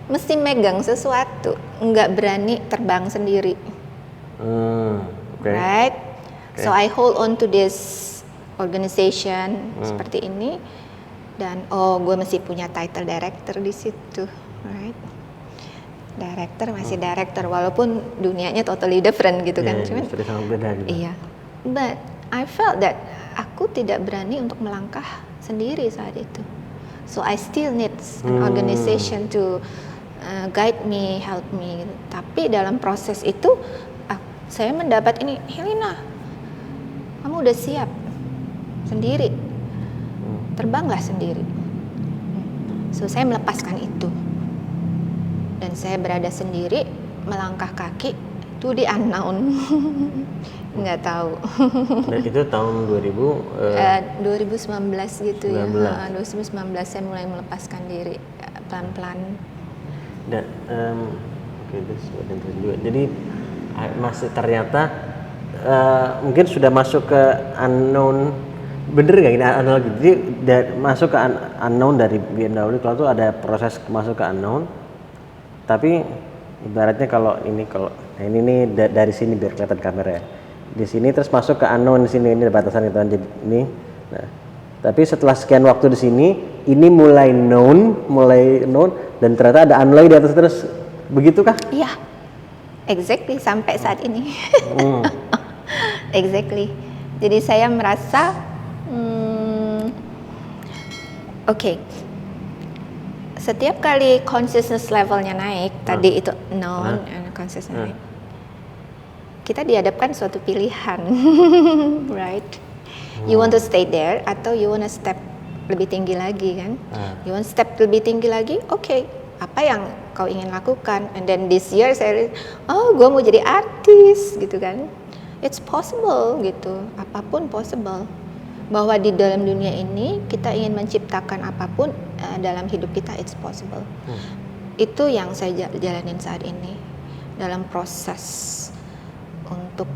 mesti megang sesuatu, nggak berani terbang sendiri. Right? Okay. So I hold on to this organization seperti ini, dan gue masih punya title director di situ, right? Masih director walaupun dunianya totally different gitu kan, cuman
sangat beda gitu.
Iya, but I felt that aku tidak berani untuk melangkah sendiri saat itu, so I still need an organization to guide me, help me gitu. Tapi dalam proses itu saya mendapat ini, Helena, kamu udah siap sendiri, terbanglah sendiri. So saya melepaskan itu, dan saya berada sendiri, melangkah kaki itu di unknown. Nggak tahu.
Dan itu tahun
2019 gitu
19.
Ya. 2019 saya mulai melepaskan diri pelan-pelan.
Dan jadi masih ternyata mungkin sudah masuk ke unknown. Bener nggak ini analogi? Jadi masuk ke unknown dari BMW, kalau itu ada proses masuk ke unknown, tapi ibaratnya kalau nah ini nih dari sini biar kelihatan kamera ya. Di sini terus masuk ke unknown di sini, ini ada batasan itu kan, jadi ini. Nah, tapi setelah sekian waktu di sini, ini mulai known dan ternyata ada unknown di atas terus. Begitukah?
Iya, exactly sampai saat ini. Exactly. Jadi saya merasa, oke. Setiap kali consciousness levelnya naik, tadi itu known and consciousness naik, kita dihadapkan suatu pilihan, right? You want to stay there atau you want to step lebih tinggi lagi kan? You want step lebih tinggi lagi, oke. Apa yang kau ingin lakukan? And then this year saya, gue mau jadi artis gitu kan? It's possible gitu, apapun possible. Bahwa di dalam dunia ini kita ingin menciptakan apapun dalam hidup kita, it's possible. Itu yang saya jalanin saat ini dalam proses untuk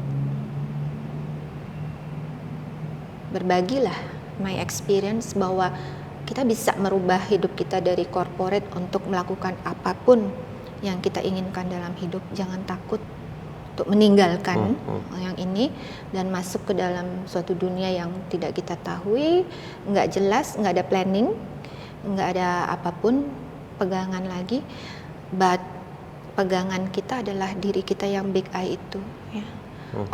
berbagilah my experience bahwa kita bisa merubah hidup kita dari corporate untuk melakukan apapun yang kita inginkan dalam hidup. Jangan takut untuk meninggalkan yang ini dan masuk ke dalam suatu dunia yang tidak kita tahu, nggak jelas, nggak ada planning, nggak ada apapun pegangan lagi. But pegangan kita adalah diri kita yang big I itu. Ya.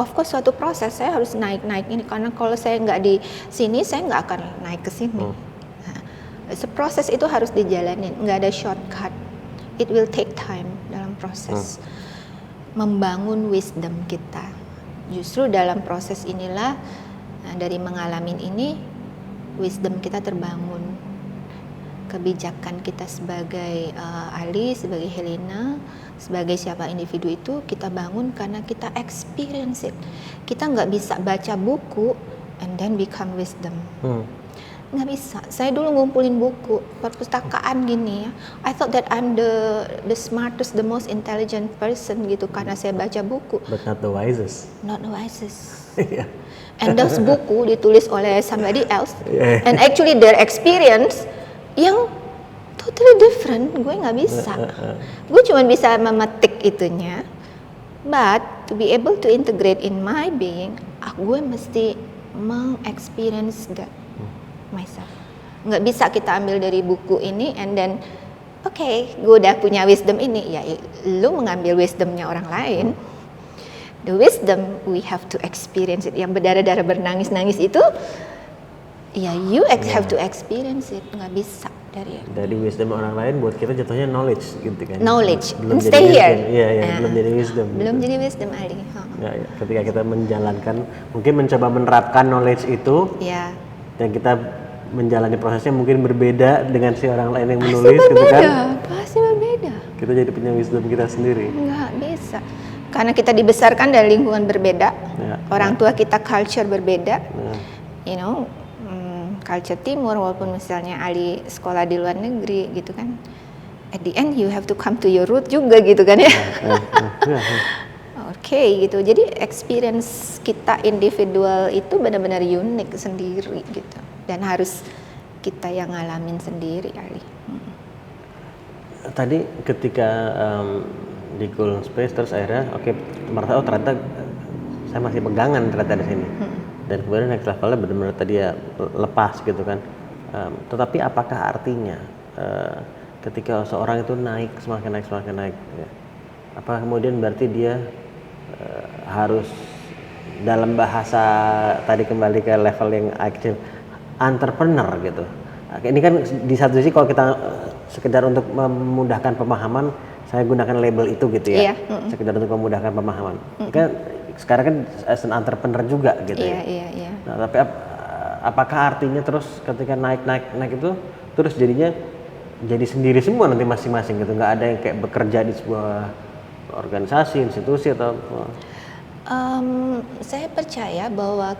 Of course suatu proses, saya harus naik ini karena kalau saya nggak di sini, saya nggak akan naik ke sini. Proses itu harus dijalanin, nggak ada shortcut. It will take time dalam proses membangun wisdom kita. Justru dalam proses inilah dari mengalami ini, wisdom kita terbangun. Kebijakan kita sebagai Ali, sebagai Helena, sebagai siapa individu itu kita bangun karena kita experience it. Kita nggak bisa baca buku and then become wisdom. Nggak bisa. Saya dulu ngumpulin buku perpustakaan gini ya. I thought that I'm the smartest, the most intelligent person gitu karena saya baca buku.
But not the wisest.
Not the wisest. And those buku ditulis oleh somebody else. And actually their experience yang totally different. Gue nggak bisa. Gue cuma bisa memetik itunya. But to be able to integrate in my being, gue mesti meng-experience that myself. Nggak bisa kita ambil dari buku ini and then gue udah punya wisdom ini. Ya lu mengambil wisdomnya orang lain. The wisdom we have to experience it. Yang berdarah-darah bernangis-nangis itu ya you have to experience it. Nggak bisa dari
wisdom orang lain buat kita jatuhnya knowledge gitu kan.
Knowledge.
Belum
Stay here.
Belum jadi wisdom.
Belum
gitu.
jadi wisdom Ali.
Ya, ketika kita menjalankan, mungkin mencoba menerapkan knowledge itu.
Ya.
Dan kita menjalani prosesnya mungkin berbeda dengan si orang lain yang menulis gitu kan.
Pasti berbeda.
Kita jadi punya wisdom kita sendiri.
Nggak bisa. Karena kita dibesarkan dari lingkungan berbeda. Orang tua kita culture berbeda. You know, culture timur walaupun misalnya Ali sekolah di luar negeri gitu kan. At the end you have to come to your root juga gitu kan ya. Gitu. Jadi experience kita individual itu benar-benar unik sendiri gitu. Dan harus kita yang ngalamin sendiri Ali.
Tadi ketika di Cool Space terus akhirnya merasa ternyata saya masih pegangan ternyata di sini. Dan kemudian next levelnya benar-benar tadi ya lepas gitu kan. Tetapi apakah artinya ketika seorang itu naik semakin naik ya, apa kemudian berarti dia harus dalam bahasa tadi kembali ke level yang aktif entrepreneur gitu. Ini kan di satu sisi kalau kita sekedar untuk memudahkan pemahaman, saya gunakan label itu gitu ya. Sekedar untuk memudahkan pemahaman. Kan sekarang kan as an entrepreneur juga gitu ya. Nah, tapi apakah artinya terus ketika naik itu terus jadinya jadi sendiri semua nanti masing-masing gitu, nggak ada yang kayak bekerja di sebuah organisasi, institusi atau
saya percaya bahwa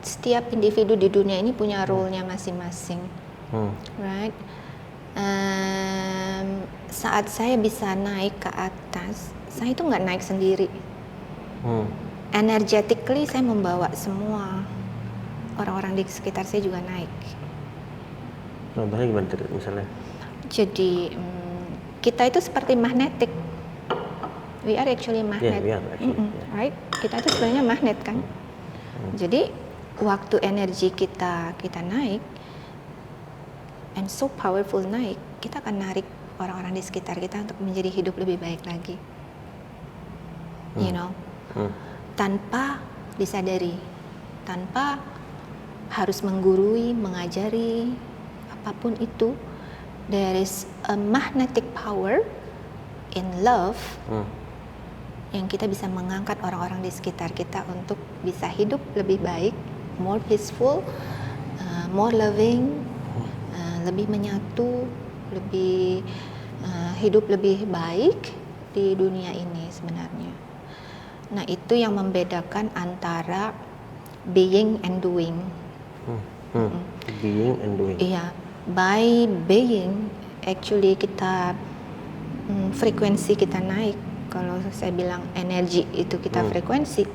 setiap individu di dunia ini punya role-nya masing-masing, right? Saat saya bisa naik ke atas, saya itu nggak naik sendiri. Energetically saya membawa semua orang-orang di sekitar saya juga naik.
Contohnya gimana misalnya?
Jadi kita itu seperti magnetik. We are actually magnet.
we are actually,
Right? Kita itu sebenarnya magnet kan. Jadi waktu energi kita naik, and so powerful naik, kita akan narik orang-orang di sekitar kita untuk menjadi hidup lebih baik lagi. You know, tanpa disadari, tanpa harus menggurui, mengajari, apapun itu, there is a magnetic power in love yang kita bisa mengangkat orang-orang di sekitar kita untuk bisa hidup lebih baik, more peaceful, more loving, lebih menyatu, lebih hidup lebih baik di dunia ini sebenarnya. Nah, itu yang membedakan antara being and doing.
Being and doing.
Iya, by being actually kita frekuensi kita naik. Kalau saya bilang energi itu kita frekuensi,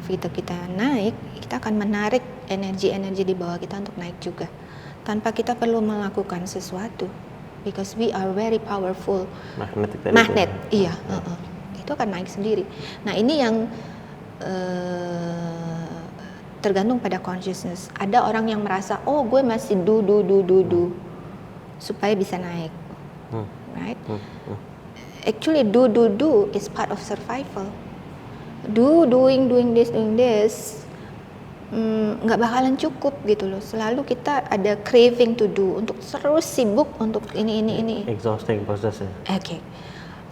kita naik, kita akan menarik energi-energi di bawah kita untuk naik juga, tanpa kita perlu melakukan sesuatu, because we are very powerful. Magnet, iya, itu akan naik sendiri. Nah, ini yang tergantung pada consciousness. Ada orang yang merasa, oh gue masih do supaya bisa naik, right? Actually do is part of survival. Doing this nggak bakalan cukup gitu loh. Selalu kita ada craving to do, untuk terus sibuk untuk ini.
Exhausting process ya.
Okay.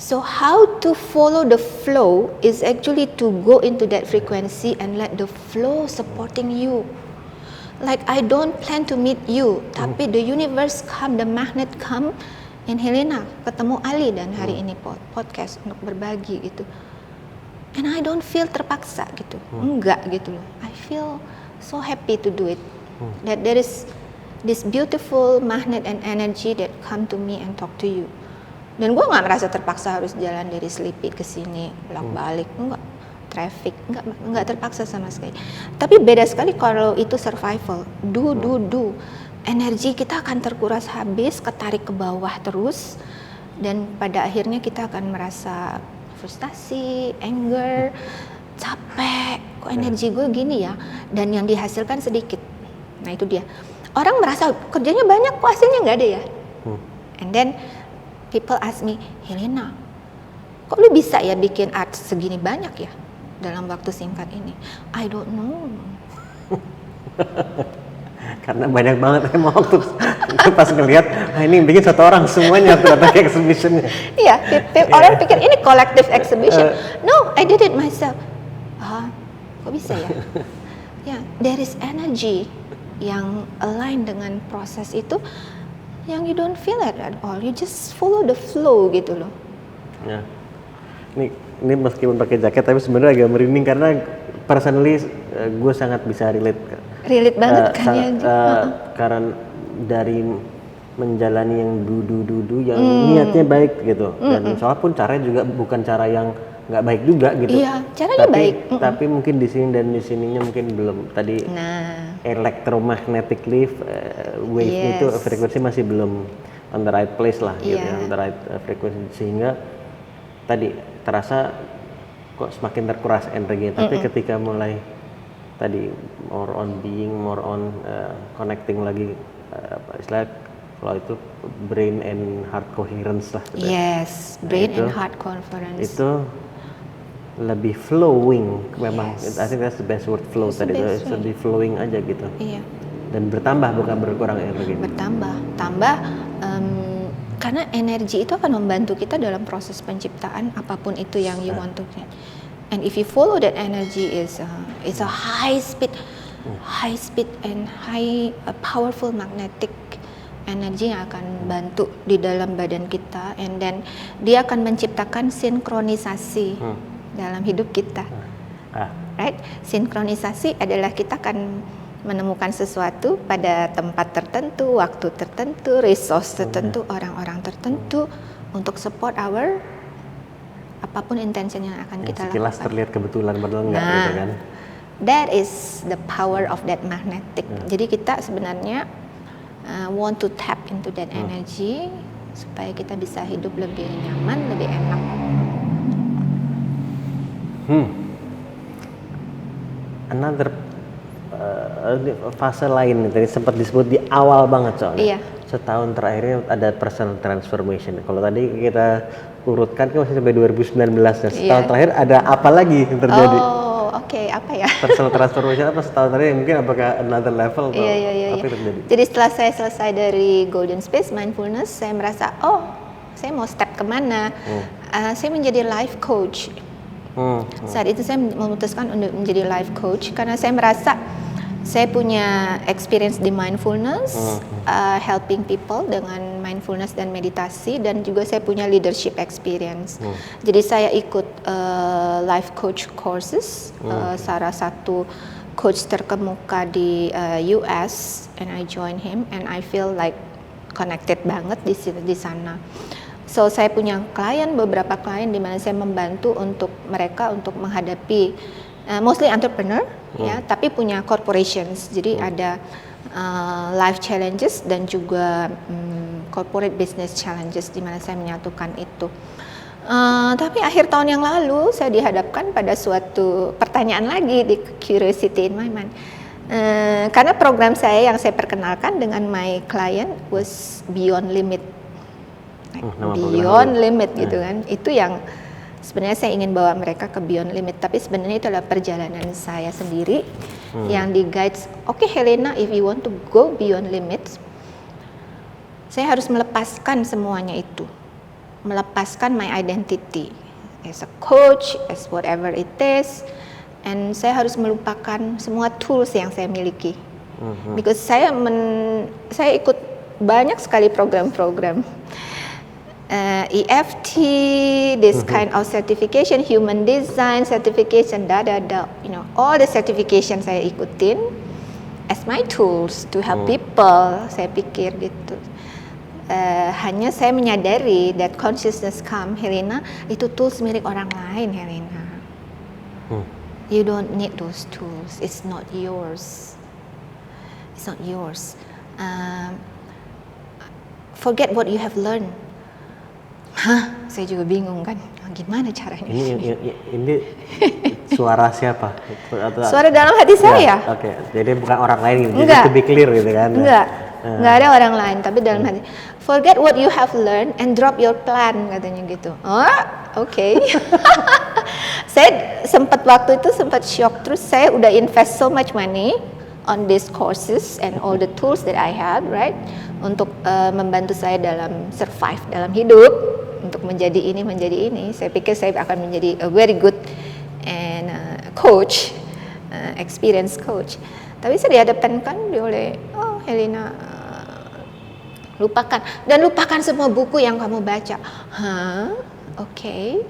So how to follow the flow is actually to go into that frequency and let the flow supporting you. Like I don't plan to meet you, tapi the universe come, the magnet come, and Helena ketemu Ali dan hari ini podcast untuk berbagi gitu. And I don't feel terpaksa gitu, enggak gitu loh. I feel so happy to do it. That there is this beautiful magnet and energy that come to me and talk to you. Dan gue nggak merasa terpaksa harus jalan dari Sleepy ke sini bolak-balik, enggak, traffic, enggak terpaksa sama sekali. Tapi beda sekali kalau itu survival, do. Energi kita akan terkuras habis, ketarik ke bawah terus, dan pada akhirnya kita akan merasa frustasi, anger, capek, kok energi gue gini ya, dan yang dihasilkan sedikit. Nah itu dia, orang merasa kerjanya banyak, kok hasilnya nggak ada ya. And then people ask me, Helena, kok lu bisa ya bikin art segini banyak ya dalam waktu singkat ini? I don't know.
Karena banyak banget emang waktu pas ngelihat, ini bikin satu orang semuanya ternyata kayak exhibitionnya.
Iya, orang pikir ini collective exhibition. No, I did it myself. Kok bisa ya? Ya, there is energy yang align dengan proses itu, yang you don't feel it at all, you just follow the flow gitu loh.
Ya, ini meskipun pakai jaket tapi sebenarnya agak merinding karena personally gue sangat bisa relate
banget kan ya.
Karena dari menjalani yang du yang niatnya baik gitu, dan soal pun caranya juga bukan cara yang nggak baik juga gitu.
Iya, caranya baik.
Tapi mungkin di sini dan di sininya mungkin belum. Tadi electromagnetic wave itu frekuensi masih belum on the right place lah, gitu, on the right frequency, sehingga tadi terasa kok semakin terkuras energinya. Tapi ketika mulai tadi more on being, more on connecting lagi, istilah kalau itu brain and heart coherence lah. Gitu.
Yes, brain and heart coherence.
Itu lebih flowing, memang. I think that's the best word, flow tadi. Itu lebih flowing aja gitu. Iya. Dan bertambah bukan berkurang energi.
Tambah karena energi itu akan membantu kita dalam proses penciptaan apapun itu yang you want to get. And if you follow that energy is a high speed and powerful magnetic energy yang akan bantu di dalam badan kita, and then dia akan menciptakan sinkronisasi dalam hidup kita. Right? Sinkronisasi adalah kita akan menemukan sesuatu pada tempat tertentu, waktu tertentu, resource tertentu, orang-orang tertentu untuk support our apapun intention yang akan kita lakukan.
Sekilas terlihat kebetulan padahal enggak gitu kan.
That is the power of that magnetic. Jadi kita sebenarnya want to tap into that energy supaya kita bisa hidup lebih nyaman, lebih enak.
Another fase lain tadi sempat disebut di awal banget soalnya.
Iya.
Setahun terakhirnya ada personal transformation. Kalau tadi kita urutkan kan masih sampai 2019 dan setahun terakhir ada apa lagi yang terjadi?
Oh, oke, apa ya?
Personal transformation apa setahun terakhir mungkin apakah another level atau
Iya.
apa yang terjadi?
Jadi setelah saya selesai dari Golden Space Mindfulness, saya merasa, saya mau step kemana? Saya menjadi life coach. Saat itu saya memutuskan untuk menjadi life coach karena saya merasa saya punya experience di mindfulness, helping people dengan mindfulness dan meditasi, dan juga saya punya leadership experience. Jadi saya ikut life coach courses, salah satu coach terkemuka di US, and I join him, and I feel like connected banget di sana. So saya punya beberapa klien di mana saya membantu mereka untuk menghadapi mostly entrepreneur, ya, tapi punya corporations. Jadi ada life challenges dan juga corporate business challenges di mana saya menyatukan itu. Tapi akhir tahun yang lalu saya dihadapkan pada suatu pertanyaan lagi di curiosity in my mind. Karena program saya yang saya perkenalkan dengan my client was Beyond Limit. Beyond Limit gitu kan. Itu yang sebenarnya saya ingin bawa mereka ke Beyond Limit, tapi sebenarnya itu adalah perjalanan saya sendiri yang di-guide. Oke, Helena, if you want to go beyond limits, saya harus melepaskan semuanya itu. Melepaskan my identity as a coach, as whatever it is, and saya harus melupakan semua tools yang saya miliki. Because saya ikut banyak sekali program-program. EFT, this kind of certification, human design certification, all the certification saya ikutin as my tools to help people. Saya pikir gitu. Hanya saya menyadari that consciousness come, Helena, itu tools milik orang lain, Helena. You don't need those tools. It's not yours. It's not yours. Forget what you have learned. Saya juga bingung kan, gimana caranya?
Ini suara siapa?
Suara dalam hati saya.
Oke, jadi bukan orang lain gitu. Jadi to be clear gitu kan?
Enggak ada orang lain, tapi dalam hati. Forget what you have learned and drop your plan, katanya gitu. Oke. Saya sempat waktu itu shock, terus saya udah invest so much money on these courses and all the tools that I have, right? Untuk membantu saya dalam survive dalam hidup. Untuk menjadi ini, saya pikir saya akan menjadi a very good and coach, experience coach. Tapi saya dihadapkan kan oleh, Helena, lupakan semua buku yang kamu baca. Oke.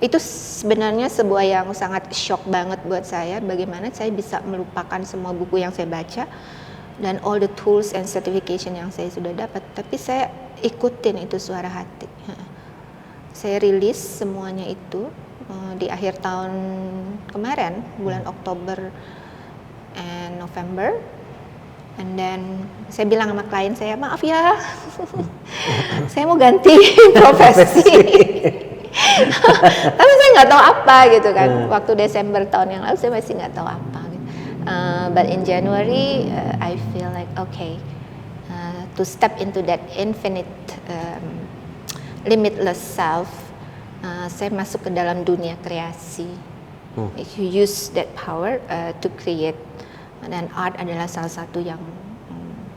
Itu sebenarnya sebuah yang sangat shock banget buat saya. Bagaimana saya bisa melupakan semua buku yang saya baca dan all the tools and certification yang saya sudah dapat. Tapi saya ikutin itu suara hati. Saya rilis semuanya itu di akhir tahun kemarin, bulan Oktober and November. And then saya bilang sama klien saya, maaf ya, saya mau ganti profesi. Tapi saya nggak tahu apa gitu kan. Waktu Desember tahun yang lalu saya masih nggak tahu apa. Gitu. But in January, I feel like to step into that infinite limitless self, saya masuk ke dalam dunia kreasi. You use that power to create, dan art adalah salah satu yang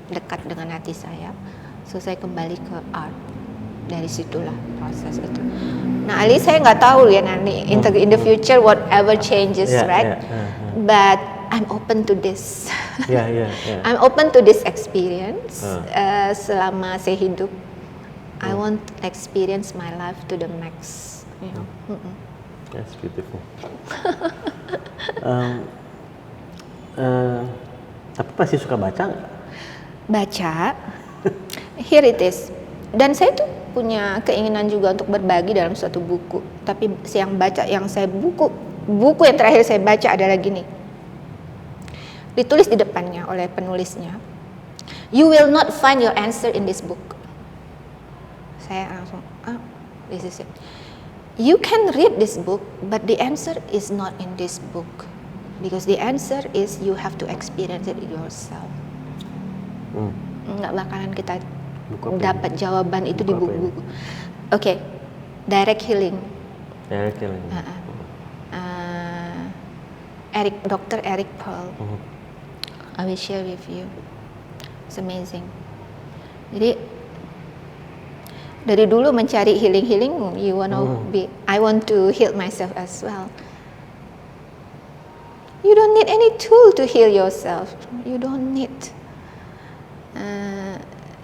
dekat dengan hati saya. So saya kembali ke art. Dari situlah proses itu. Nah, Ali saya nggak tahu ya nanti in the future whatever changes, right? But I'm open to this. I'm open to this experience. Selama saya hidup. I want to experience my life to the max.
That's beautiful. Tapi masih suka baca nggak?
Baca. Here it is. Dan saya tuh punya keinginan juga untuk berbagi dalam suatu buku. Tapi buku yang terakhir saya baca adalah gini. Ditulis di depannya oleh penulisnya. You will not find your answer in this book. Saya langsung, this is it. You can read this book, but the answer is not in this book. Because the answer is you have to experience it yourself. Nggak bakalan kita dapat jawaban itu di buku-buku. Oke, direct healing.
Direct healing.
Dr. Eric Pearl. I will share with you. It's amazing. Jadi dari dulu mencari healing, I want to heal myself as well. You don't need any tool to heal yourself. You don't need.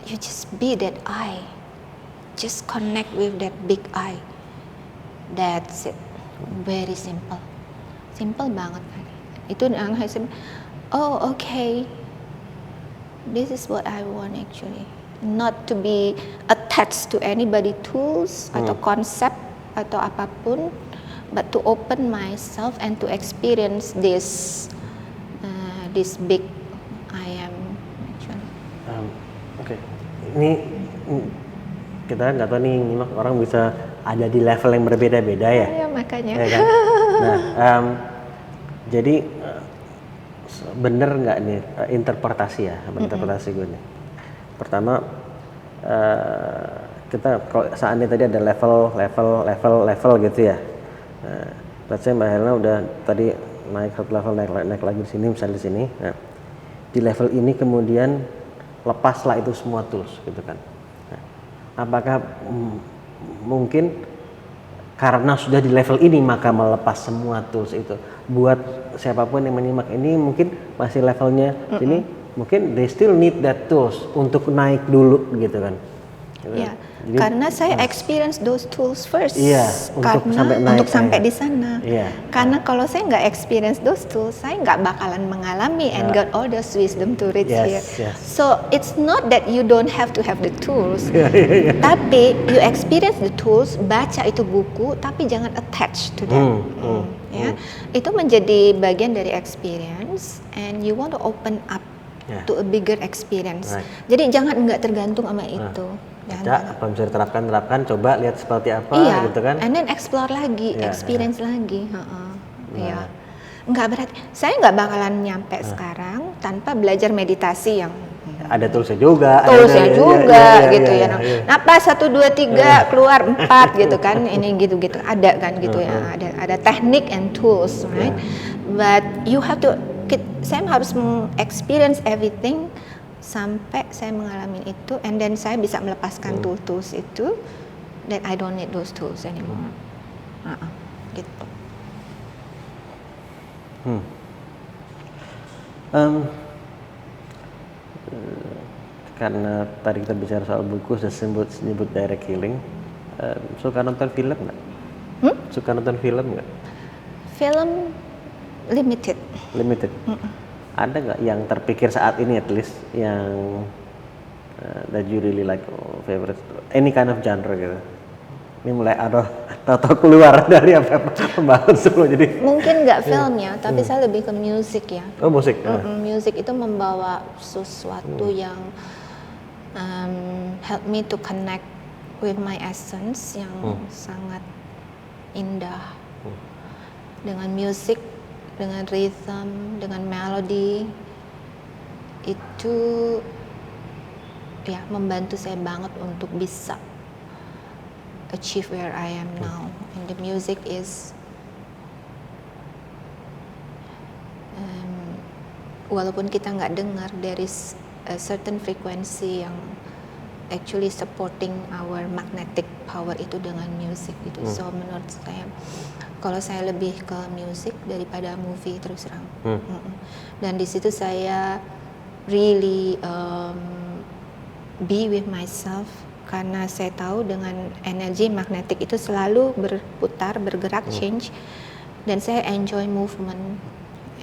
You just be that I. Just connect with that big I. That's it. Very simple. Simple banget. Itu yang saya, oh okay. This is what I want actually. Not to be attached to anybody tools atau konsep atau apapun, but to open myself and to experience this big I am actually.
Oke. Ini kita nggak tahu nih nyimak orang bisa ada di level yang berbeda-beda ya.
Ya makanya.
Ya kan? Nah, jadi bener nggak nih interpretasi interpretasi gue nih. Pertama, kita kalau seandainya tadi ada level gitu ya. Let's say Mbak Helena udah tadi naik satu level, naik lagi di sini, misalnya di sini. Nah, di level ini kemudian lepaslah itu semua tools gitu kan. Nah, apakah mungkin karena sudah di level ini maka melepas semua tools itu? Buat siapapun yang menyimak ini mungkin masih levelnya ini, mungkin they still need that tools untuk naik dulu gitu kan.
Ya, karena saya experience those tools first.
Iya,
untuk sampai di sana.
Iya.
Karena kalau saya nggak experience those tools, saya nggak bakalan mengalami and got all those wisdom to reach here.
Yes.
So it's not that you don't have to have the tools, tapi you experience the tools, baca itu buku, tapi jangan attach to them. Ya, itu menjadi bagian dari experience, and you want to open up to a bigger experience.
Right.
Jadi jangan nggak tergantung sama itu.
Apa bisa diterapkan, coba lihat seperti apa gitu kan.
And then explore lagi, experience lagi. Ya. Nggak berarti, saya nggak bakalan nyampe sekarang tanpa belajar meditasi yang
ada toolsnya juga.
Gitu ya. Napa 1, 2, 3 keluar 4 gitu kan. Ini gitu-gitu ada kan gitu ya. Ada teknik and tools, right? But you have to. Saya harus experience everything sampai saya mengalami itu, and then saya bisa melepaskan tools itu, then I don't need those tools anymore. Gitu.
Karena tadi kita bicara soal buku, saya sebut direct healing. Suka nonton film nggak? Suka nonton film nggak?
Film limited.
Ada nggak yang terpikir saat ini at least yang that you really like, favorite any kind of genre gitu? Ini mulai tahu keluar dari apa pembahasan sebelum jadi.
Mungkin nggak film ya, tapi saya lebih ke musik ya.
Oh, musik.
Musik itu membawa sesuatu yang help me to connect with my essence yang sangat indah. Dengan musik, dengan rhythm, dengan melody, itu ya membantu saya banget untuk bisa achieve where I am now. And the music is walaupun kita nggak dengar, there is a certain frequency yang actually supporting our magnetic power itu dengan music itu. So menurut saya, kalau saya lebih ke musik daripada movie terus terang. Dan di situ saya really be with myself, karena saya tahu dengan energi magnetik itu selalu berputar, bergerak, change, dan saya enjoy movement.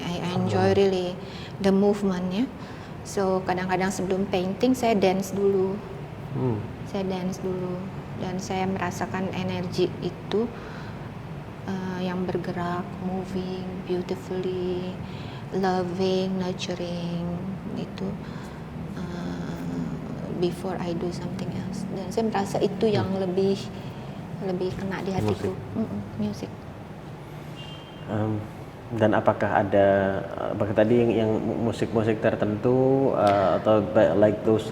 I enjoy really the movement ya. So kadang-kadang sebelum painting saya dance dulu. Dan saya merasakan energi itu yang bergerak, moving beautifully, loving, nurturing itu before I do something else. Dan saya merasa itu yang lebih lebih kena di hatiku. Musik.
Dan apakah tadi yang musik-musik tertentu atau like those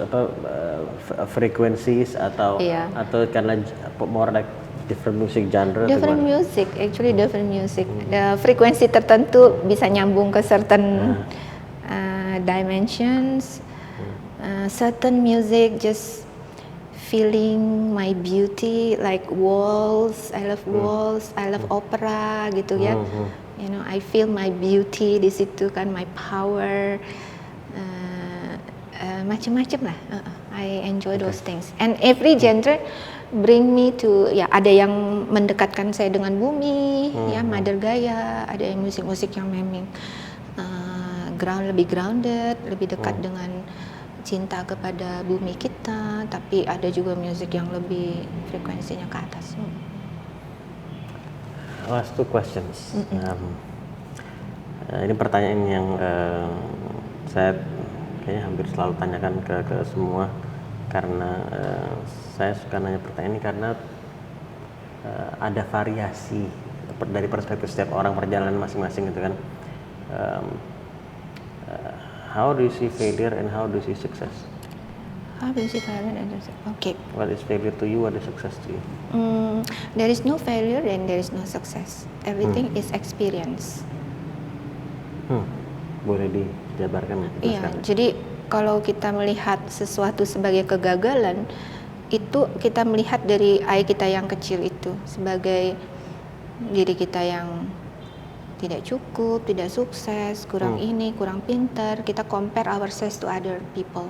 frequencies atau karena more like different music genre?
Different music, actually different music. Frekuensi tertentu bisa nyambung ke certain dimensions. Certain music just feeling my beauty, like waltz. I love waltz, I love opera gitu ya. You know, I feel my beauty di situ kan, my power, macam-macam lah. I enjoy those things. And every genre bring me to, ya ada yang mendekatkan saya dengan bumi, ya Mother Gaia, ada yang musik-musik yang memang lebih grounded, lebih dekat dengan cinta kepada bumi kita, tapi ada juga musik yang lebih frekuensinya ke atas.
Last 2 questions. Ini pertanyaan yang saya kayaknya hampir selalu tanyakan ke semua, karena saya suka nanya pertanyaan ini karena ada variasi dari perspektif setiap orang, perjalanan masing-masing gitu kan. How do you see failure and how do you see success?
How do you see failure and success? Okay.
What is failure to you? What is success to you?
There is no failure and there is no success. Everything is experience.
Boleh dijabarkan?
Iya, jadi kalau kita melihat sesuatu sebagai kegagalan, itu kita melihat dari kita yang kecil itu sebagai diri kita yang tidak cukup, tidak sukses, kurang ini, kurang pintar. Kita compare ourselves to other people.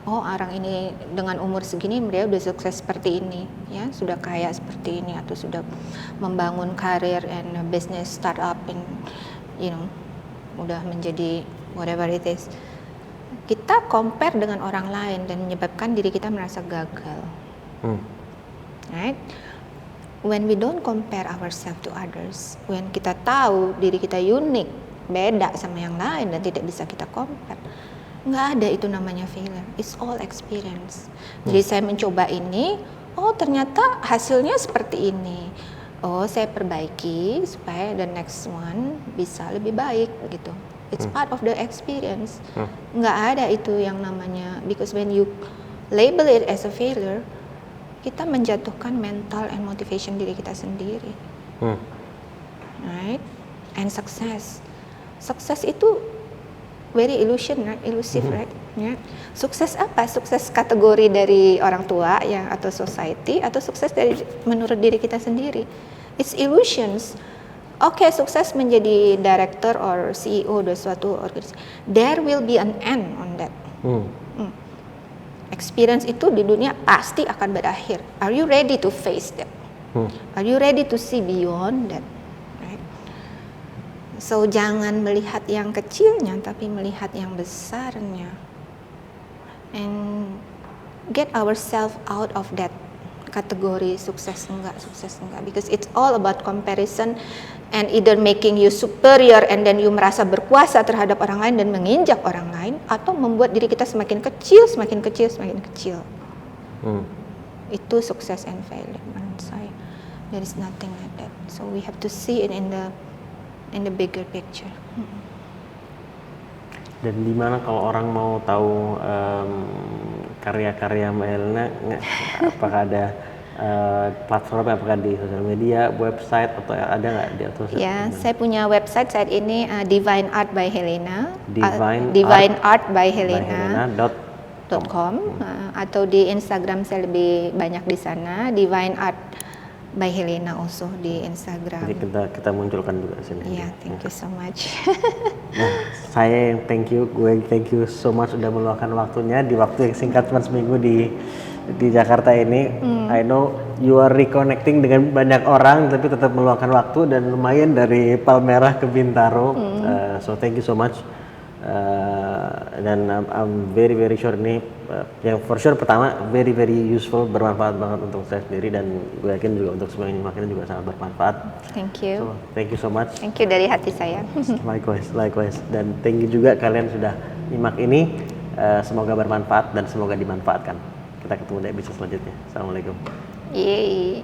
Oh, orang ini dengan umur segini dia udah sukses seperti ini, ya, sudah kaya seperti ini, atau sudah membangun karir and business startup and udah menjadi whatever it is. Kita compare dengan orang lain dan menyebabkan diri kita merasa gagal. Right? When we don't compare ourselves to others, when kita tahu diri kita unik, beda sama yang lain dan tidak bisa kita compare, nggak ada itu namanya failure. It's all experience. Jadi saya mencoba ini, oh ternyata hasilnya seperti ini. Oh saya perbaiki supaya the next one bisa lebih baik gitu. It's part of the experience. Nggak ada itu yang namanya, because when you label it as a failure, kita menjatuhkan mental and motivation diri kita sendiri. Right? And success itu very elusive, right? Ya. Sukses apa? Sukses kategori dari orang tua ya, atau society, atau sukses dari menurut diri kita sendiri. It's illusions. Oke, sukses menjadi director or CEO dari suatu organisasi. There will be an end on that. Experience itu di dunia pasti akan berakhir. Are you ready to face that? Are you ready to see beyond that? Right? So jangan melihat yang kecilnya, tapi melihat yang besarnya. And get ourselves out of that kategori sukses enggak. Because it's all about comparison and either making you superior and then you merasa berkuasa terhadap orang lain dan menginjak orang lain, atau membuat diri kita semakin kecil. Itu sukses and failure menurut saya. There is nothing like that. So we have to see it in the bigger picture.
Dan di mana kalau orang mau tahu karya-karya Mbak Helena, apakah ada platformnya, apakah di sosial media, website, atau ada nggak di atas?
Ya, saya punya website saat ini, Divine Art by Helena, divineart.com, atau di Instagram saya lebih banyak di sana, Divine Art by Helena also di Instagram.
Jadi kita munculkan juga sini.
Iya, thank you so much.
Nah, saya yang thank you so much udah meluangkan waktunya di waktu yang singkat cuma seminggu di Jakarta ini. I know you are reconnecting dengan banyak orang, tapi tetap meluangkan waktu dan lumayan dari Palmerah ke Bintaro. So thank you so much. Dan I'm very sure ini yang for sure pertama very useful, bermanfaat banget untuk saya sendiri, dan gue yakin juga untuk semua yang nyimakin juga sangat bermanfaat.
Thank you.
So, thank you so much.
Thank you dari hati saya.
Likewise. Dan thank you juga kalian sudah nyimak ini. Semoga bermanfaat dan semoga dimanfaatkan. Kita ketemu di episode selanjutnya. Assalamualaikum.
Yeay.